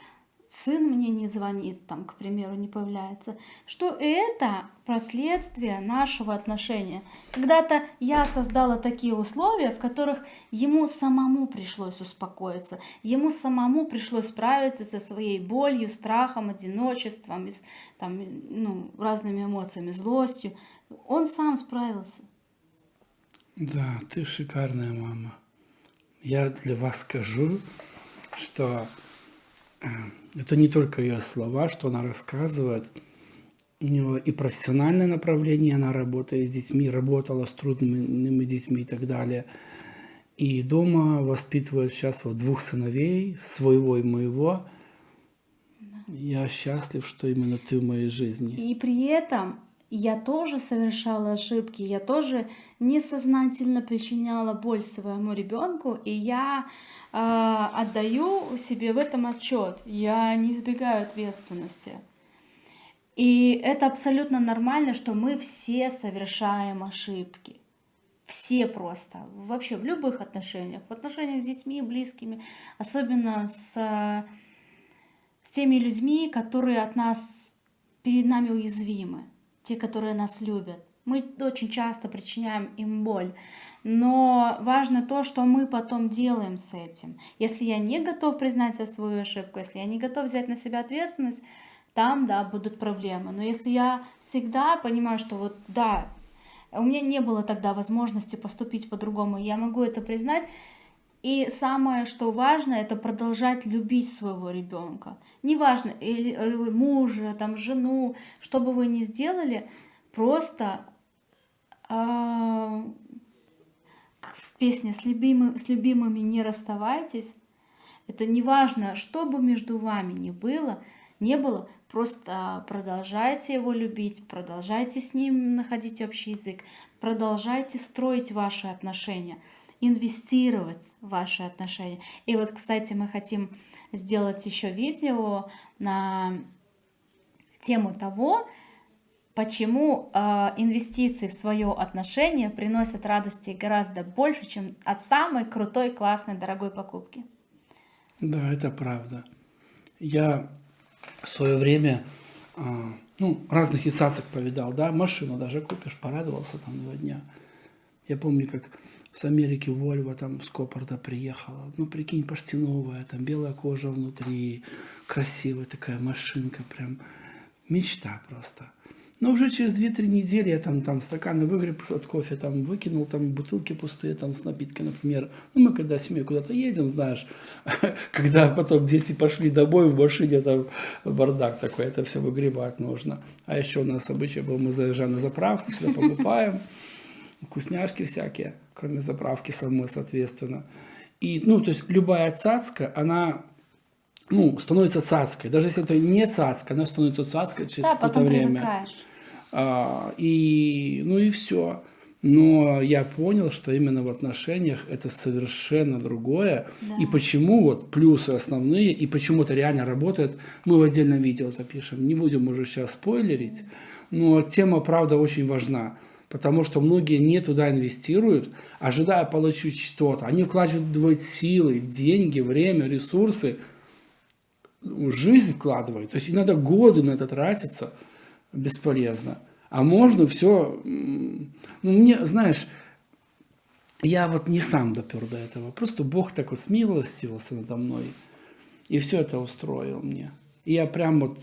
сын мне не звонит, там, к примеру, не появляется, что это последствия нашего отношения. Когда-то я создала такие условия, в которых ему самому пришлось успокоиться, ему самому пришлось справиться со своей болью, страхом, одиночеством, там, ну, разными эмоциями, злостью. Он сам справился. Да, ты шикарная мама. Я для вас скажу, что это не только ее слова, что она рассказывает. У нее и профессиональное направление, она работает с детьми, работала с трудными детьми и так далее. И дома воспитывает сейчас вот двух сыновей, своего и моего. Я счастлив, что именно ты в моей жизни. И при этом я тоже совершала ошибки, я тоже несознательно причиняла боль своему ребенку, и я отдаю себе в этом отчет. Я не избегаю ответственности. И это абсолютно нормально, что мы все совершаем ошибки. Все просто. Вообще в любых отношениях. В отношениях с детьми, близкими. Особенно с теми людьми, которые от нас, перед нами уязвимы. Те, которые нас любят. Мы очень часто причиняем им боль. Но важно то, что мы потом делаем с этим. Если я не готов признать свою ошибку, если я не готов взять на себя ответственность, там, да, будут проблемы. Но если я всегда понимаю, что вот, да, у меня не было тогда возможности поступить по-другому, я могу это признать. И самое, что важно, это продолжать любить своего ребенка. Неважно, или мужа, там, жену, что бы вы ни сделали, просто как в песне с любимыми не расставайтесь. Это не важно, что бы между вами не было, просто продолжайте его любить, продолжайте с ним находить общий язык, продолжайте строить ваши отношения, инвестировать в ваши отношения. И вот, кстати, мы хотим сделать еще видео на тему того, почему инвестиции в свое отношение приносят радости гораздо больше, чем от самой крутой, классной, дорогой покупки. Да, это правда. Я в свое время разных исацек повидал, да, машину даже купишь, порадовался там 2 дня. Я помню, как с Америки Вольво там с Копорта приехала. Ну, прикинь, почти новая, там белая кожа внутри, красивая такая машинка, прям мечта просто. Но уже через 2-3 недели я там стаканы выгреб от кофе, там выкинул, там бутылки пустые, там с напитками, например. Ну, мы когда с семьей куда-то едем, знаешь, когда потом дети пошли домой, в машине там бардак такой, это все выгребать нужно. А еще у нас обычай был, мы заезжаем на заправку, всегда покупаем вкусняшки всякие, кроме заправки самой, соответственно. И, то есть любая цацка, она становится цацкой. Даже если это не цацка, она становится цацкой через какое-то время. Привыкаешь. И все. Но я понял, что именно в отношениях это совершенно другое. Да. И почему вот плюсы основные, и почему это реально работает, мы в отдельном видео запишем. Не будем уже сейчас спойлерить, но тема, правда, очень важна. Потому что многие не туда инвестируют, ожидая получить что-то. Они вкладывают силы, деньги, время, ресурсы, жизнь вкладывают. То есть иногда годы на это тратятся бесполезно. А можно все... мне, знаешь, я вот не сам допер до этого. Просто Бог так вот смилостивился надо мной. И все это устроил мне. И я прям вот,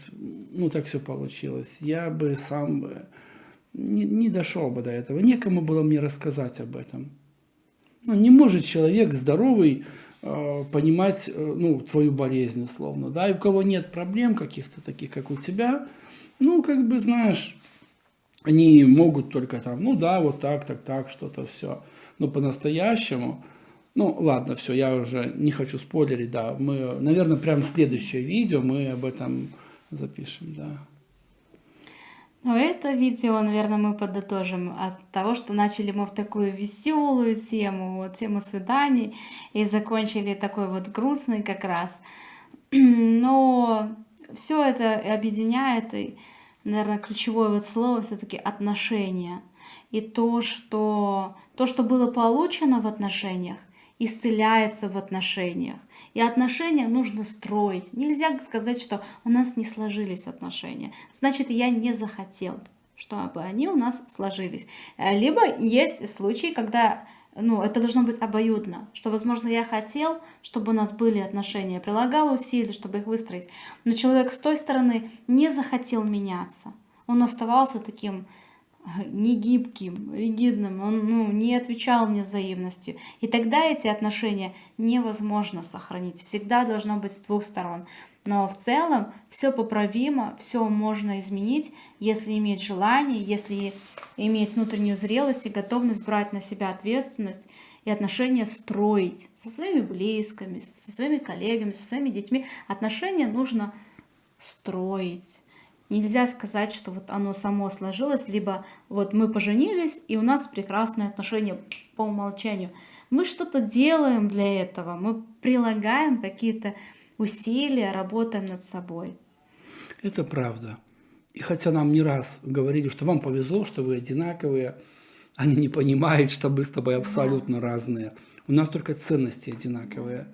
так все получилось. Я бы сам не дошел бы до этого. Некому было мне рассказать об этом. Не может человек здоровый понимать твою болезнь, условно. Да? И у кого нет проблем каких-то таких, как у тебя, знаешь, они могут только там, вот так, что-то все. Но по-настоящему, ладно, все, я уже не хочу спойлерить, да. Мы, наверное, прям следующее видео мы об этом запишем, да. Но это видео, наверное, мы подытожим от того, что начали мы в такую веселую тему свиданий, и закончили такой вот грустный как раз. Но все это объединяет, и, наверное, ключевое вот слово все-таки отношения. И то, что было получено в отношениях, исцеляется в отношениях. И отношения нужно строить. Нельзя сказать, что у нас не сложились отношения. Значит, я не захотел, чтобы они у нас сложились. Либо есть случаи, когда это должно быть обоюдно. Что, возможно, я хотел, чтобы у нас были отношения, прилагал усилия, чтобы их выстроить. Но человек с той стороны не захотел меняться. Он оставался таким не гибким, ригидным, он не отвечал мне взаимностью. И тогда эти отношения невозможно сохранить. Всегда должно быть с двух сторон. Но в целом все поправимо, все можно изменить, если иметь желание, если иметь внутреннюю зрелость и готовность брать на себя ответственность и отношения строить со своими близкими, со своими коллегами, со своими детьми. Отношения нужно строить. Нельзя сказать, что вот оно само сложилось, либо вот мы поженились, и у нас прекрасные отношения по умолчанию. Мы что-то делаем для этого, мы прилагаем какие-то усилия, работаем над собой. Это правда. И хотя нам не раз говорили, что вам повезло, что вы одинаковые, они не понимают, что мы с тобой абсолютно разные. У нас только ценности одинаковые.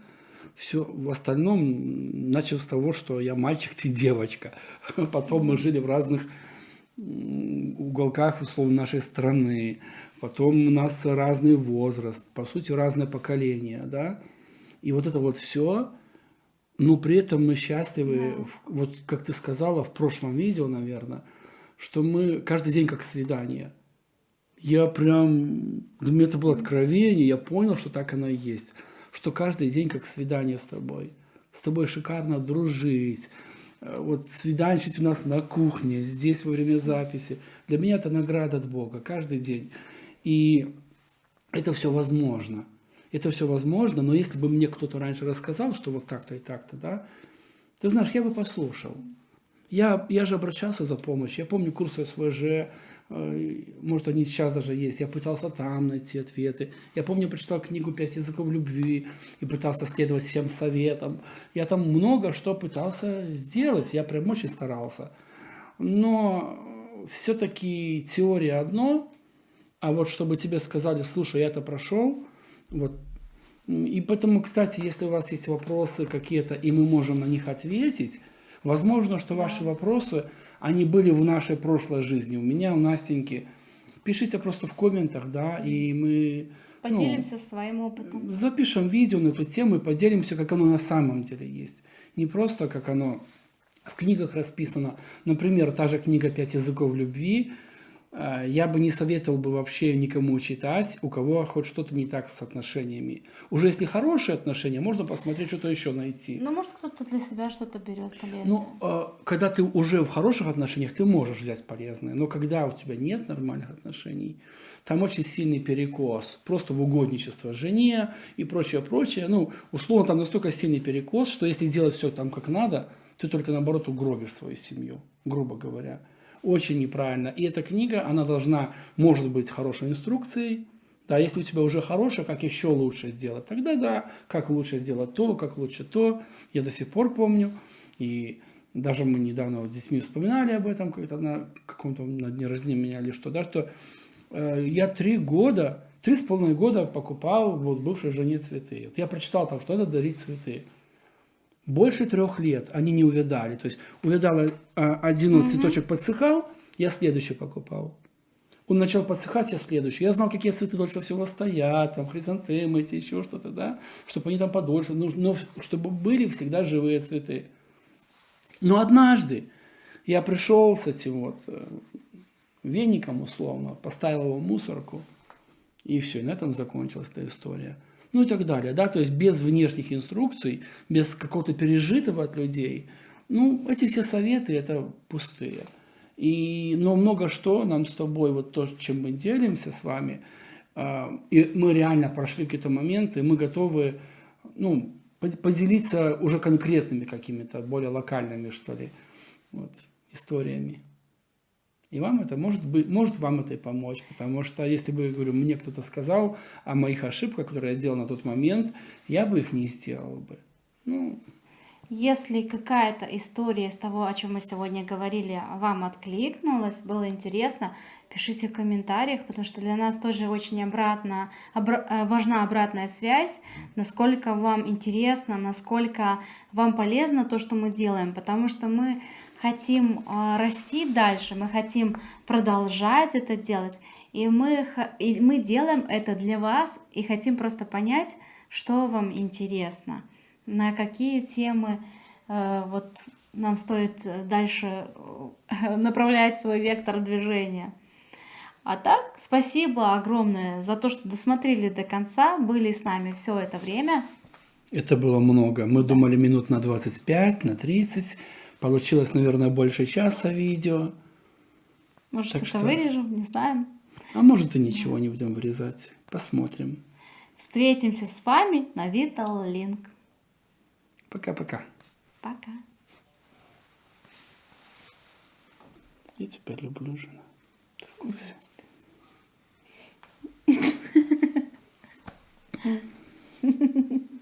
Все в остальном начал с того, что я мальчик, ты девочка. Потом мы жили в разных уголках, условно, нашей страны. Потом у нас разный возраст, по сути, разное поколение, да. И вот это вот все, но при этом мы счастливы, вот как ты сказала в прошлом видео, наверное, что мы каждый день как свидание. Я прям, для меня это было откровение, я понял, что так оно и есть. Что каждый день как свидание с тобой. С тобой шикарно дружить. Вот свиданчить у нас на кухне, здесь во время записи. Для меня это награда от Бога каждый день. И это все возможно. Это все возможно, но если бы мне кто-то раньше рассказал, что вот так-то и так-то, да, ты знаешь, я бы послушал. Я же обращался за помощью. Я помню курсы СВЖ, может, они сейчас даже есть. Я пытался там найти ответы. Я помню, прочитал книгу «5 языков любви» и пытался следовать всем советам. Я там много что пытался сделать. Я прям очень старался. Но все-таки теория одно, а вот чтобы тебе сказали, слушай, я это прошел, вот. И поэтому, кстати, если у вас есть вопросы какие-то, и мы можем на них ответить, возможно, что ваши вопросы, они были в нашей прошлой жизни. У меня, у Настеньки. Пишите просто в комментах, да, и мы Поделимся своим опытом. запишем видео на эту тему и поделимся, как оно на самом деле есть. Не просто, как оно в книгах расписано. Например, та же книга «5 языков любви». Я бы не советовал бы вообще никому читать, у кого хоть что-то не так с отношениями. Уже если хорошие отношения, можно посмотреть, что-то еще найти. Ну, может, кто-то для себя что-то берет полезное. Ну, когда ты уже в хороших отношениях, ты можешь взять полезное. Но когда у тебя нет нормальных отношений, там очень сильный перекос. Просто в угодничество жене и прочее, прочее. Ну, условно, там настолько сильный перекос, что если делать все там как надо, ты только, наоборот, угробишь свою семью, грубо говоря. Очень неправильно. И эта книга, она должна, может быть, хорошей инструкцией. Да, если у тебя уже хорошая, как еще лучше сделать, тогда да, как лучше сделать то, как лучше то. Я до сих пор помню. И даже мы недавно вот с детьми вспоминали об этом, как-то на каком-то на дне рождения меня или что, да, что я 3,5 года покупал вот бывшей жене цветы. Вот я прочитал там, что надо дарить цветы. Больше 3 лет они не увядали. То есть увядало один цветочек подсыхал, я следующий покупал. Он начал подсыхать, я следующий. Я знал, какие цветы дольше всего стоят, там хризантемы, эти еще что-то, да, чтобы они там подольше, но чтобы были всегда живые цветы. Но однажды я пришел с этим вот веником, условно, поставил его в мусорку, и все, и на этом закончилась эта история. Ну и так далее, да, то есть без внешних инструкций, без какого-то пережитого от людей, ну, эти все советы, это пустые. Но много что нам с тобой, вот то, чем мы делимся с вами, и мы реально прошли какие-то моменты, мы готовы, ну, поделиться уже конкретными какими-то, более локальными, что ли, вот, историями. И вам это может вам это и помочь, потому что если бы, говорю, мне кто-то сказал о моих ошибках, которые я делал на тот момент, я бы их не сделал бы. Ну, Если какая-то история из того, о чем мы сегодня говорили, вам откликнулась, было интересно, пишите в комментариях, потому что для нас тоже очень важна обратная связь, насколько вам интересно, насколько вам полезно то, что мы делаем, потому что мы хотим расти дальше, мы хотим продолжать это делать, и мы делаем это для вас и хотим просто понять, что вам интересно, на какие темы вот нам стоит дальше направлять свой вектор движения. А так, спасибо огромное за то, что досмотрели до конца, были с нами все это время. Это было много. Мы думали минут на 25, на 30. Получилось, наверное, больше часа видео. Может, Так что-то что... вырежем, не знаем. А может и ничего не будем вырезать. Посмотрим. Встретимся с вами на Vital Link. Пока-пока. Пока. Я тебя люблю, жена. Ты в курсе?